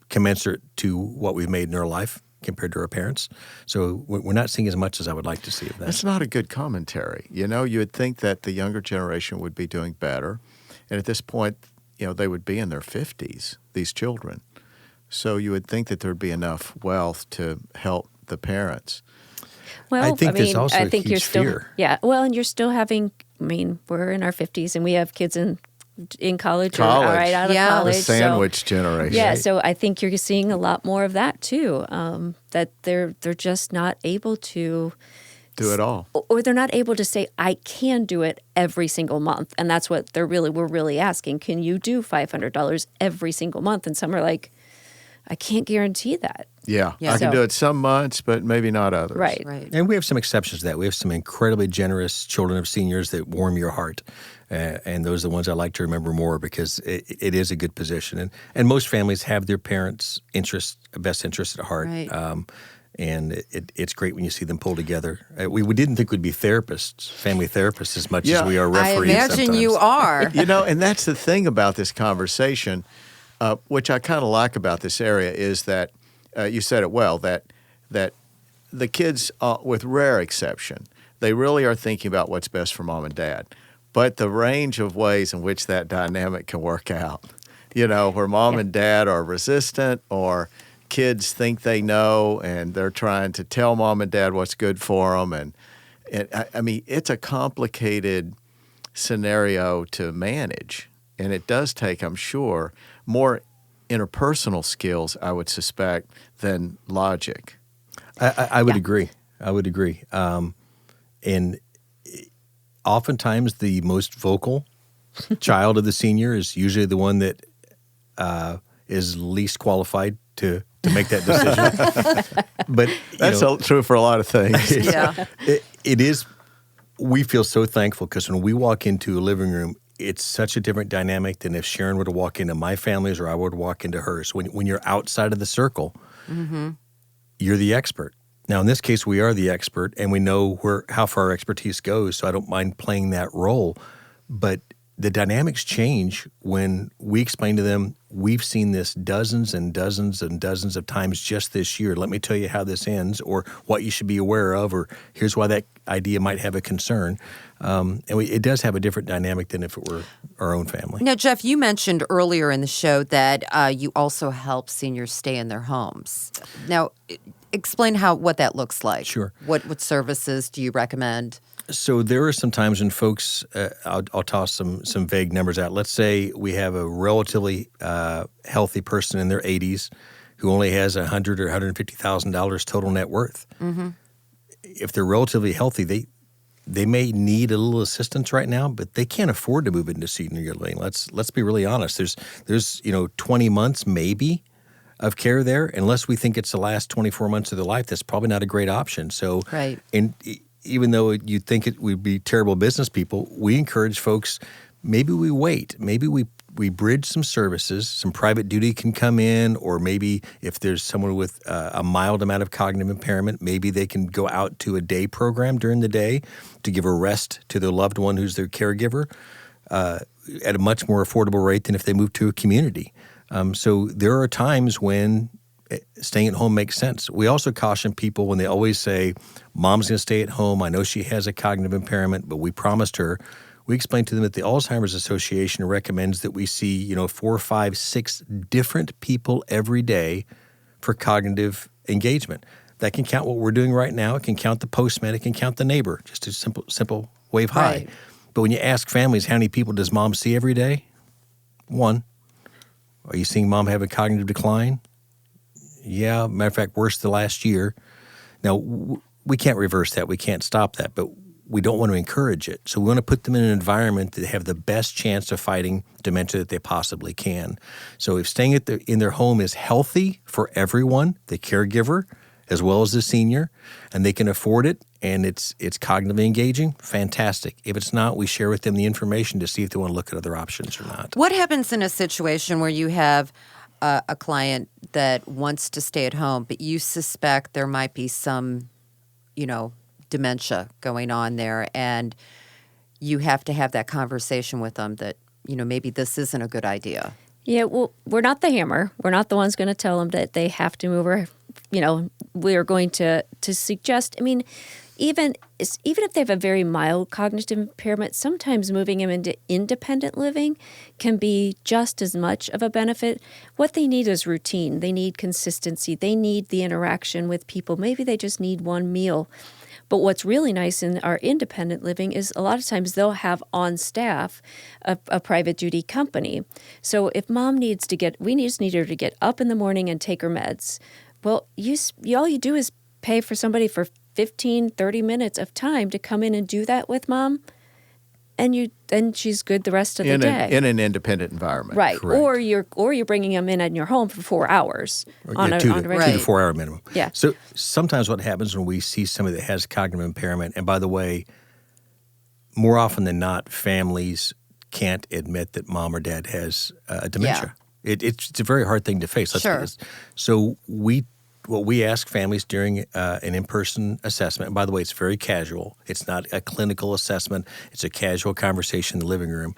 [SPEAKER 3] commensurate to what we've made in our life compared to our parents. So we're not seeing as much as I would like to see of that.
[SPEAKER 2] That's not a good commentary. You would think that the younger generation would be doing better. And at this point, they would be in their 50s, these children. So you would think that there'd be enough wealth to help the parents.
[SPEAKER 4] Well,
[SPEAKER 3] I think there's also a huge
[SPEAKER 4] you're still,
[SPEAKER 3] fear.
[SPEAKER 4] Yeah. Well, and you're still having, we're in our 50s and we have kids in college. Or right out of
[SPEAKER 1] Yeah.
[SPEAKER 4] college.
[SPEAKER 2] The sandwich generation.
[SPEAKER 4] Yeah, so I think you're seeing a lot more of that too. That they're just not able to
[SPEAKER 2] Do it all.
[SPEAKER 4] or they're not able to say, I can do it every single month. And that's what we're really asking. Can you do $500 every single month? And some are like, I can't guarantee that.
[SPEAKER 2] Yeah.
[SPEAKER 1] Yeah.
[SPEAKER 2] I can
[SPEAKER 4] So-
[SPEAKER 2] do it some months, but maybe not others.
[SPEAKER 4] Right.
[SPEAKER 1] Right.
[SPEAKER 3] And we have some exceptions to that. We have some incredibly generous children of seniors that warm your heart. And those are the ones I like to remember more because it is a good position. And most families have their parents' best interest at heart.
[SPEAKER 1] Right.
[SPEAKER 3] And it's great when you see them pull together. We didn't think we'd be therapists, family therapists, as much as we are
[SPEAKER 1] I
[SPEAKER 3] referees
[SPEAKER 1] imagine
[SPEAKER 3] sometimes.
[SPEAKER 1] you are.
[SPEAKER 2] And that's the thing about this conversation, which I kind of like about this area, is that you said it well, that the kids, with rare exception, they really are thinking about what's best for mom and dad. But the range of ways in which that dynamic can work out, where mom and dad are resistant or kids think they know and they're trying to tell mom and dad what's good for them. And it's a complicated scenario to manage. And it does take, I'm sure, more interpersonal skills, I would suspect, than logic.
[SPEAKER 3] I would agree. I would agree. And oftentimes the most vocal child of the senior is usually the one that is least qualified to make that decision. But
[SPEAKER 2] That's true for a lot of things.
[SPEAKER 1] Yeah.
[SPEAKER 3] it is. We feel so thankful because when we walk into a living room, it's such a different dynamic than if Sharon were to walk into my family's or I would walk into hers. When you're outside of the circle, you're the expert. Now, in this case, we are the expert, and we know how far our expertise goes, so I don't mind playing that role. But the dynamics change when we explain to them, we've seen this dozens and dozens and dozens of times just this year. Let me tell you how this ends or what you should be aware of or here's why that idea might have a concern. It does have a different dynamic than if it were our own family.
[SPEAKER 1] Now, Jeff, you mentioned earlier in the show that you also help seniors stay in their homes. Now, explain what that looks like.
[SPEAKER 3] Sure.
[SPEAKER 1] What services do you recommend?
[SPEAKER 3] So there are some times when folks, I'll toss some vague numbers out. Let's say we have a relatively healthy person in their 80s who only has $100,000 or $150,000 total net worth. Mm-hmm. If they're relatively healthy, they may need a little assistance right now, but they can't afford to move into senior living. Let's be really honest. There's 20 months maybe of care there. Unless we think it's the last 24 months of their life, that's probably not a great option. So,
[SPEAKER 1] Right.
[SPEAKER 3] Even though you'd think it would be terrible business people, we encourage folks, maybe we wait. Maybe we bridge some services. Some private duty can come in, or maybe if there's someone with a mild amount of cognitive impairment, maybe they can go out to a day program during the day to give a rest to their loved one who's their caregiver at a much more affordable rate than if they move to a community. So there are times when staying at home makes sense. We also caution people when they always say, Mom's going to stay at home. I know she has a cognitive impairment, but we promised her. We explain to them that the Alzheimer's Association recommends that we see, 4, 5, 6 different people every day for cognitive engagement. That can count what we're doing right now. It can count the postman. It can count the neighbor. Just a simple wave high.
[SPEAKER 1] Right.
[SPEAKER 3] But when you ask families, how many people does Mom see every day? 1. Are you seeing Mom have a cognitive decline? Yeah, matter of fact, worse the last year. Now, we can't reverse that. We can't stop that. But we don't want to encourage it. So we want to put them in an environment that have the best chance of fighting dementia that they possibly can. So if staying in their home is healthy for everyone, the caregiver as well as the senior, and they can afford it, and it's cognitively engaging, fantastic. If it's not, we share with them the information to see if they want to look at other options or not.
[SPEAKER 1] What happens in a situation where you have a client that wants to stay at home, but you suspect there might be some, dementia going on there, and you have to have that conversation with them that, maybe this isn't a good idea?
[SPEAKER 4] Yeah, well, we're not the hammer. We're not the ones going to tell them that they have to move, or, we are going to suggest, even if they have a very mild cognitive impairment, sometimes moving them into independent living can be just as much of a benefit. What they need is routine. They need consistency. They need the interaction with people. Maybe they just need one meal. But what's really nice in our independent living is a lot of times they'll have on staff a private duty company. So if mom we just need her to get up in the morning and take her meds. Well, all you do is pay for somebody for 15, 30 minutes of time to come in and do that with mom, and then she's good the rest of the day.
[SPEAKER 2] In an independent environment.
[SPEAKER 4] Right.
[SPEAKER 3] Correct.
[SPEAKER 4] Or you're bringing them in your home for 4 hours on a
[SPEAKER 3] 2
[SPEAKER 4] regular.
[SPEAKER 3] to 4 hour minimum.
[SPEAKER 4] Yeah.
[SPEAKER 3] So sometimes what happens when we see somebody that has cognitive impairment, and by the way, more often than not, families can't admit that mom or dad has dementia. It's a very hard thing to face.
[SPEAKER 1] Sure.
[SPEAKER 3] So what we ask families during an in-person assessment, and by the way, it's very casual. It's not a clinical assessment. It's a casual conversation in the living room.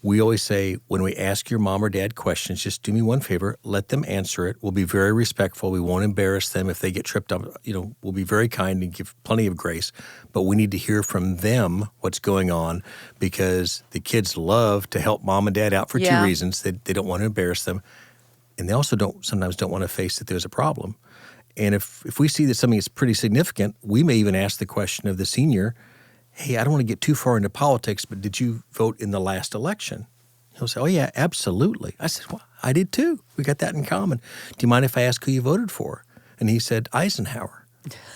[SPEAKER 3] We always say, when we ask your mom or dad questions, just do me one favor, let them answer it. We'll be very respectful. We won't embarrass them if they get tripped up. We'll be very kind and give plenty of grace. But we need to hear from them what's going on, because the kids love to help mom and dad out for 2 reasons. They don't want to embarrass them, and they also sometimes don't want to face that there's a problem. And if we see that something is pretty significant, we may even ask the question of the senior, hey, I don't want to get too far into politics, but did you vote in the last election? He'll say, oh, yeah, absolutely. I said, well, I did too. We got that in common. Do you mind if I ask who you voted for? And he said, Eisenhower.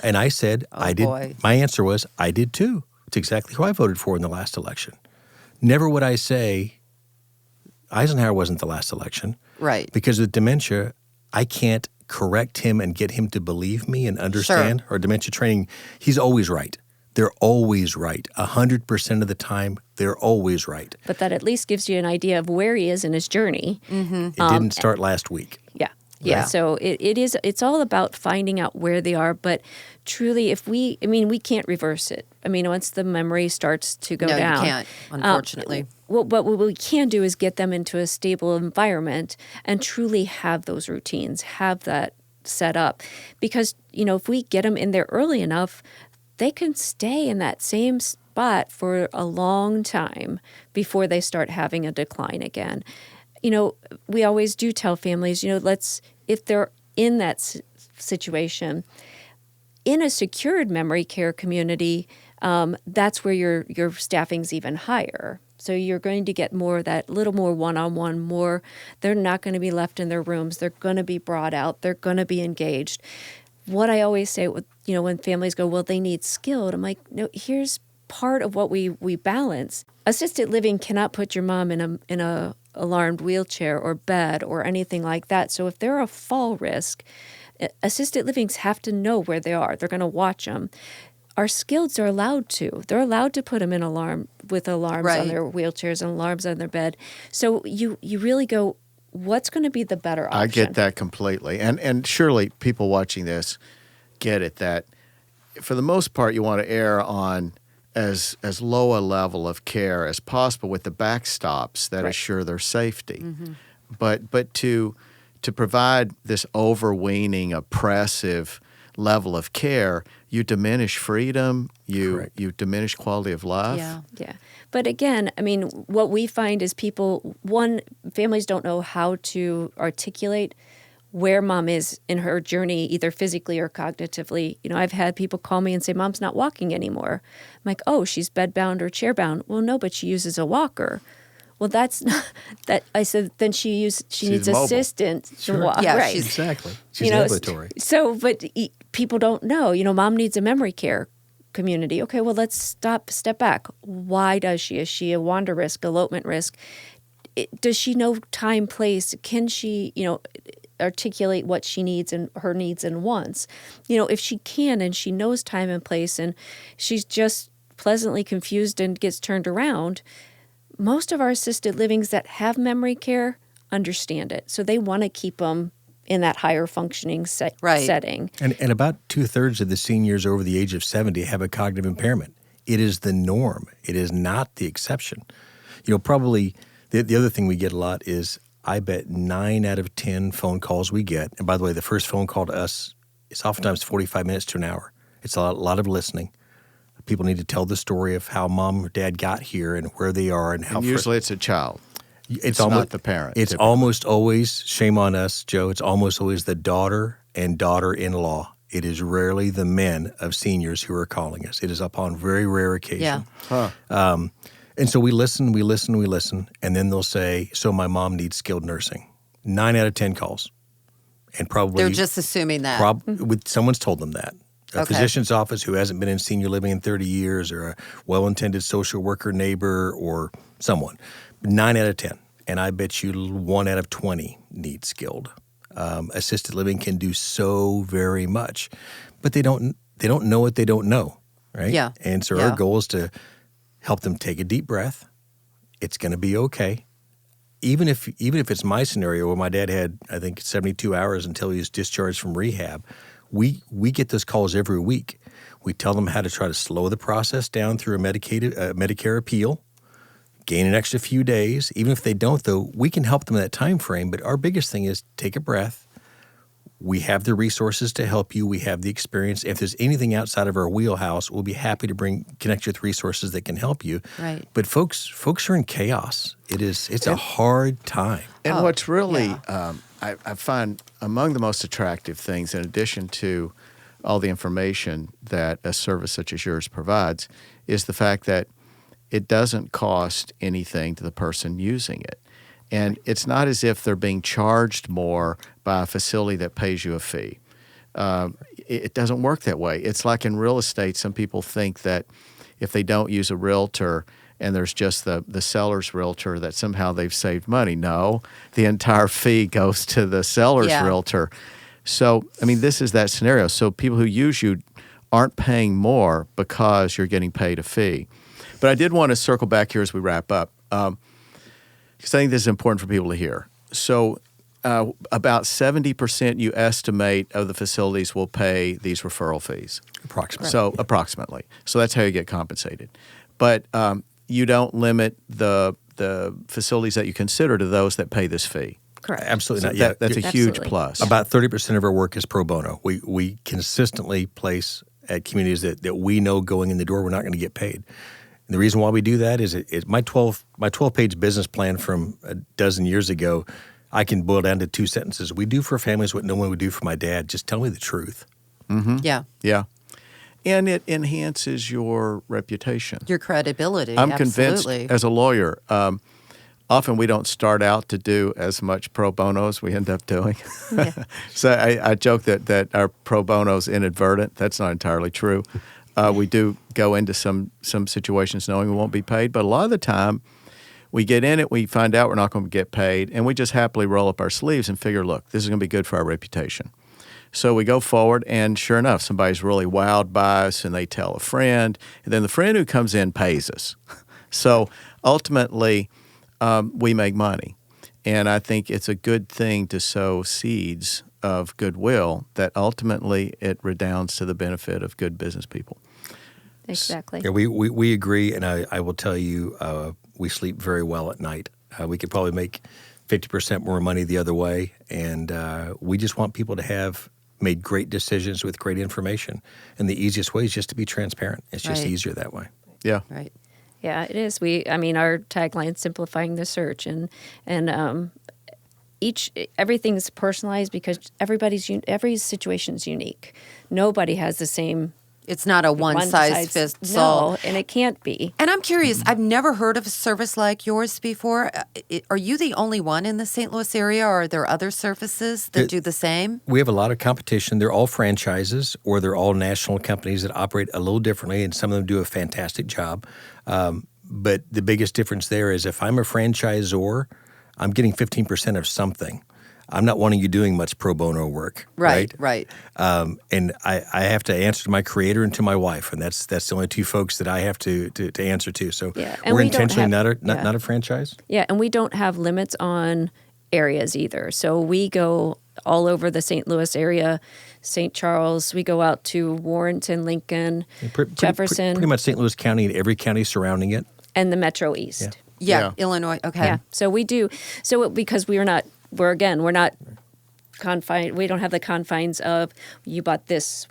[SPEAKER 3] And I said, I did.
[SPEAKER 1] Boy.
[SPEAKER 3] My answer was, I did too. It's exactly who I voted for in the last election. Never would I say Eisenhower wasn't the last election.
[SPEAKER 1] Right.
[SPEAKER 3] Because with dementia, I can't correct him and get him to believe me and understand.
[SPEAKER 1] Sure.
[SPEAKER 3] Or dementia training, he's always right. They're always right. 100% of the time, they're always right.
[SPEAKER 4] But that at least gives you an idea of where he is in his journey.
[SPEAKER 3] It didn't start last week.
[SPEAKER 4] Yeah. Yeah.
[SPEAKER 1] Right.
[SPEAKER 4] So it's all about finding out where they are. But truly, we can't reverse it. Once the memory starts to go down.
[SPEAKER 1] No, you can't, unfortunately.
[SPEAKER 4] But what we can do is get them into a stable environment and truly have those routines, have that set up. Because, if we get them in there early enough, they can stay in that same spot for a long time before they start having a decline again. We always do tell families, if they're in that situation, in a secured memory care community, that's where your staffing's even higher. So you're going to get more of that little more one-on-one, more. They're not going to be left in their rooms. They're going to be brought out. They're going to be engaged. What I always say, when families go, well, they need skilled, I'm like, no, here's part of what we balance. Assisted living cannot put your mom in a alarmed wheelchair or bed or anything like that. So if they're a fall risk, assisted livings have to know where they are. They're going to watch them. Our skilleds are allowed to. They're allowed to put them in alarms
[SPEAKER 1] Right.
[SPEAKER 4] on their wheelchairs and alarms on their bed. So you really go, what's going to be the better option?
[SPEAKER 2] I get that completely. And surely people watching this get it, that for the most part you want to err on as low a level of care as possible with the backstops that
[SPEAKER 4] Right.
[SPEAKER 2] assure their safety. Mm-hmm. But to provide this overweening, oppressive level of care, you diminish freedom, you diminish quality of life.
[SPEAKER 4] Yeah. But again, what we find is families don't know how to articulate where mom is in her journey, either physically or cognitively. I've had people call me and say, mom's not walking anymore. I'm like, oh, she's bedbound or chairbound. Well, no, but she uses a walker. Well, that's not that. I said, then she needs
[SPEAKER 2] mobile.
[SPEAKER 4] assistance to walk.
[SPEAKER 1] Yeah,
[SPEAKER 4] right.
[SPEAKER 3] Exactly. She's ambulatory.
[SPEAKER 4] So, but people don't know. Mom needs a memory care community. Okay, well, let's step back. Why does she? Is she a wander risk, elopement risk? Does she know time, place? Can she, articulate what she needs and her needs and wants? If she can and she knows time and place and she's just pleasantly confused and gets turned around, most of our assisted livings that have memory care understand it. So they want to keep them in that higher functioning setting.
[SPEAKER 3] And about 2/3 of the seniors over the age of 70 have a cognitive impairment. It is the norm. It is not the exception. Probably the other thing we get a lot is, I bet 9 out of 10 phone calls we get, and by the way, the first phone call to us is oftentimes 45 minutes to an hour. It's a lot of listening. People need to tell the story of how mom or dad got here and where they are and how.
[SPEAKER 2] And usually it's a child. It's
[SPEAKER 3] almost
[SPEAKER 2] not the parent.
[SPEAKER 3] It's
[SPEAKER 2] typically.
[SPEAKER 3] almost always, shame on us, Joe, it's almost always the daughter and daughter-in-law. It is rarely the men of seniors who are calling us. It is upon very rare occasion.
[SPEAKER 1] Yeah.
[SPEAKER 3] And so we listen, and then they'll say, so my mom needs skilled nursing. 9 out of 10 calls. And probably
[SPEAKER 1] They're just assuming that.
[SPEAKER 3] Someone's told them that. A physician's office who hasn't been in senior living in 30 years, or a well-intended social worker neighbor, or someone. 9 out of 10. And I bet you 1 out of 20 need skilled. Assisted living can do so very much, but they don't know what they don't know, right?
[SPEAKER 1] Yeah.
[SPEAKER 3] And so our goal is to help them take a deep breath. It's going to be okay. Even if it's my scenario where my dad had, I think, 72 hours until he was discharged from rehab, we get those calls every week. We tell them how to try to slow the process down through a Medicare appeal, gain an extra few days. Even if they don't, though, we can help them in that time frame. But our biggest thing is take a breath. We have the resources to help you. We have the experience. If there's anything outside of our wheelhouse, we'll be happy to connect you with resources that can help you.
[SPEAKER 1] Right.
[SPEAKER 3] But folks are in chaos. It's a hard time.
[SPEAKER 2] And what's really, I find among the most attractive things, in addition to all the information that a service such as yours provides, is the fact that it doesn't cost anything to the person using it. And it's not as if they're being charged more by a facility that pays you a fee. It doesn't work that way. It's like in real estate, some people think that if they don't use a realtor and there's just the seller's realtor, that somehow they've saved money. No, the entire fee goes to the seller's realtor. So, this is that scenario. So people who use you aren't paying more because you're getting paid a fee. But I did want to circle back here as we wrap up, because I think this is important for people to hear. So about 70% you estimate of the facilities will pay these referral fees.
[SPEAKER 3] Approximately.
[SPEAKER 2] So approximately. So that's how you get compensated. But you don't limit the facilities that you consider to those that pay this fee.
[SPEAKER 4] Correct.
[SPEAKER 3] Absolutely
[SPEAKER 2] So
[SPEAKER 3] not.
[SPEAKER 2] that's a huge plus.
[SPEAKER 3] About 30% of our work is pro bono. We consistently place at communities that we know going in the door we're not going to get paid. And the reason why we do that is my 12-page business plan from a dozen years ago, I can boil down to 2 sentences. We do for families what no one would do for my dad. Just tell me the truth.
[SPEAKER 2] Mm-hmm.
[SPEAKER 1] Yeah.
[SPEAKER 2] Yeah. And it enhances your reputation.
[SPEAKER 1] Your credibility.
[SPEAKER 2] I'm
[SPEAKER 1] absolutely.
[SPEAKER 2] convinced as a lawyer, often we don't start out to do as much pro bono as we end up doing.
[SPEAKER 1] Yeah.
[SPEAKER 2] So I joke that our pro bono is inadvertent. That's not entirely true. We do go into some situations knowing we won't be paid, but a lot of the time we get in it, we find out we're not going to get paid, and we just happily roll up our sleeves and figure, look, this is going to be good for our reputation. So we go forward, and sure enough, somebody's really wowed by us, and they tell a friend, and then the friend who comes in pays us. So ultimately, we make money. And I think it's a good thing to sow seeds of goodwill that ultimately it redounds to the benefit of good business people.
[SPEAKER 4] Exactly.
[SPEAKER 3] Yeah, we agree, and I will tell you, we sleep very well at night. We could probably make 50% more money the other way, and we just want people to have made great decisions with great information. And the easiest way is just to be transparent. It's just easier that way.
[SPEAKER 2] Yeah.
[SPEAKER 1] Right.
[SPEAKER 4] Yeah, it is. Our tagline is simplifying the search, and everything's personalized because every situation is unique. Nobody has the same
[SPEAKER 1] It's not a one-size-fits-all.
[SPEAKER 4] No, and it can't be.
[SPEAKER 1] And I'm curious, I've never heard of a service like yours before. Are you the only one in the St. Louis area, or are there other services that do the same?
[SPEAKER 3] We have a lot of competition. They're all franchises, or they're all national companies that operate a little differently, and some of them do a fantastic job. But the biggest difference there is if I'm a franchisor, I'm getting 15% of something. I'm not wanting you doing much pro bono work.
[SPEAKER 1] Right.
[SPEAKER 3] And I have to answer to my creator and to my wife, and that's the only two folks that I have to answer to. So we're intentionally not a franchise.
[SPEAKER 4] Yeah, and we don't have limits on areas either. So we go all over the St. Louis area, St. Charles. We go out to Warrenton, Lincoln, Jefferson.
[SPEAKER 3] Pretty much St. Louis County and every county surrounding it.
[SPEAKER 4] And the Metro East.
[SPEAKER 1] Yeah. Illinois. Okay.
[SPEAKER 4] Yeah, so we do. So because we're not confined. We don't have the confines of you bought this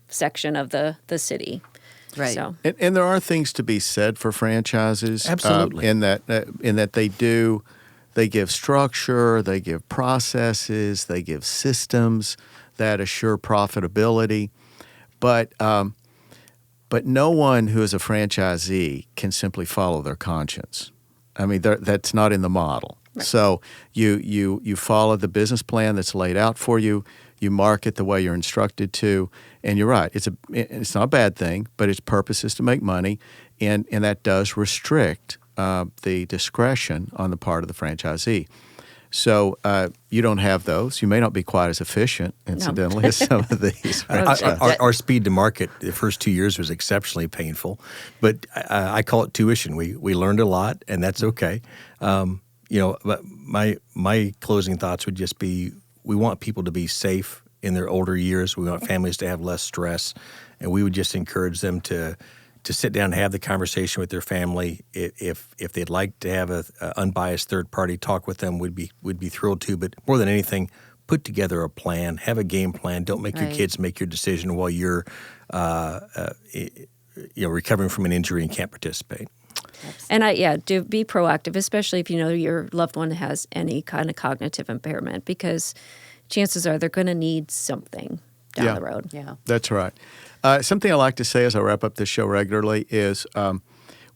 [SPEAKER 4] section of the city.
[SPEAKER 1] Right.
[SPEAKER 4] So.
[SPEAKER 2] And there are things to be said for franchises.
[SPEAKER 3] Absolutely.
[SPEAKER 2] In that they give structure, they give processes, they give systems that assure profitability. But no one who is a franchisee can simply follow their conscience. I mean, that's not in the model. Right. So you follow the business plan that's laid out for you. You market the way you're instructed to, and you're right. It's not a bad thing, but its purpose is to make money, and that does restrict the discretion on the part of the franchisee. So you don't have those. You may not be quite as efficient, incidentally, as some of these.
[SPEAKER 3] Our speed to market the first 2 years was exceptionally painful, but I call it tuition. We learned a lot, and that's okay. But my closing thoughts would just be: we want people to be safe in their older years. We want families to have less stress, and we would just encourage them to sit down and have the conversation with their family. If they'd like to have an unbiased third party talk with them, we'd be thrilled to. But more than anything, put together a plan, have a game plan. Don't make your kids make your decision while you're recovering from an injury and can't participate.
[SPEAKER 4] And do be proactive, especially if you know your loved one has any kind of cognitive impairment, because chances are they're going to need something down the road.
[SPEAKER 1] Yeah,
[SPEAKER 2] that's right. Something I like to say as I wrap up this show regularly is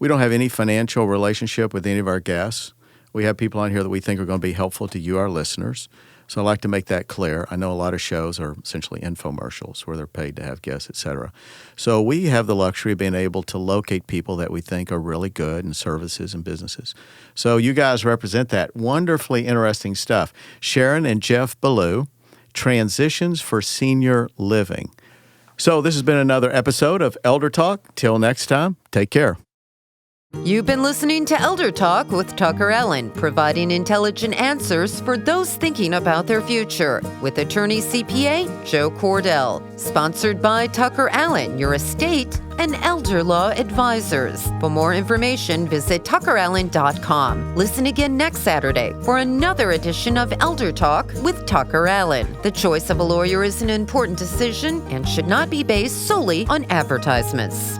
[SPEAKER 2] we don't have any financial relationship with any of our guests. We have people on here that we think are going to be helpful to you, our listeners. So I like to make that clear. I know a lot of shows are essentially infomercials where they're paid to have guests, et cetera. So we have the luxury of being able to locate people that we think are really good in services and businesses. So you guys represent that. Wonderfully interesting stuff. Sharon and Jeff Balleau, Transitions for Senior Living. So this has been another episode of Elder Talk. Till next time, take care.
[SPEAKER 1] You've been listening to Elder Talk with TuckerAllen, providing intelligent answers for those thinking about their future, with Attorney-CPA Joe Cordell. Sponsored by TuckerAllen, your estate and elder law advisors. For more information, visit TuckerAllen.com. Listen again next Saturday for another edition of Elder Talk with TuckerAllen. The choice of a lawyer is an important decision and should not be based solely on advertisements.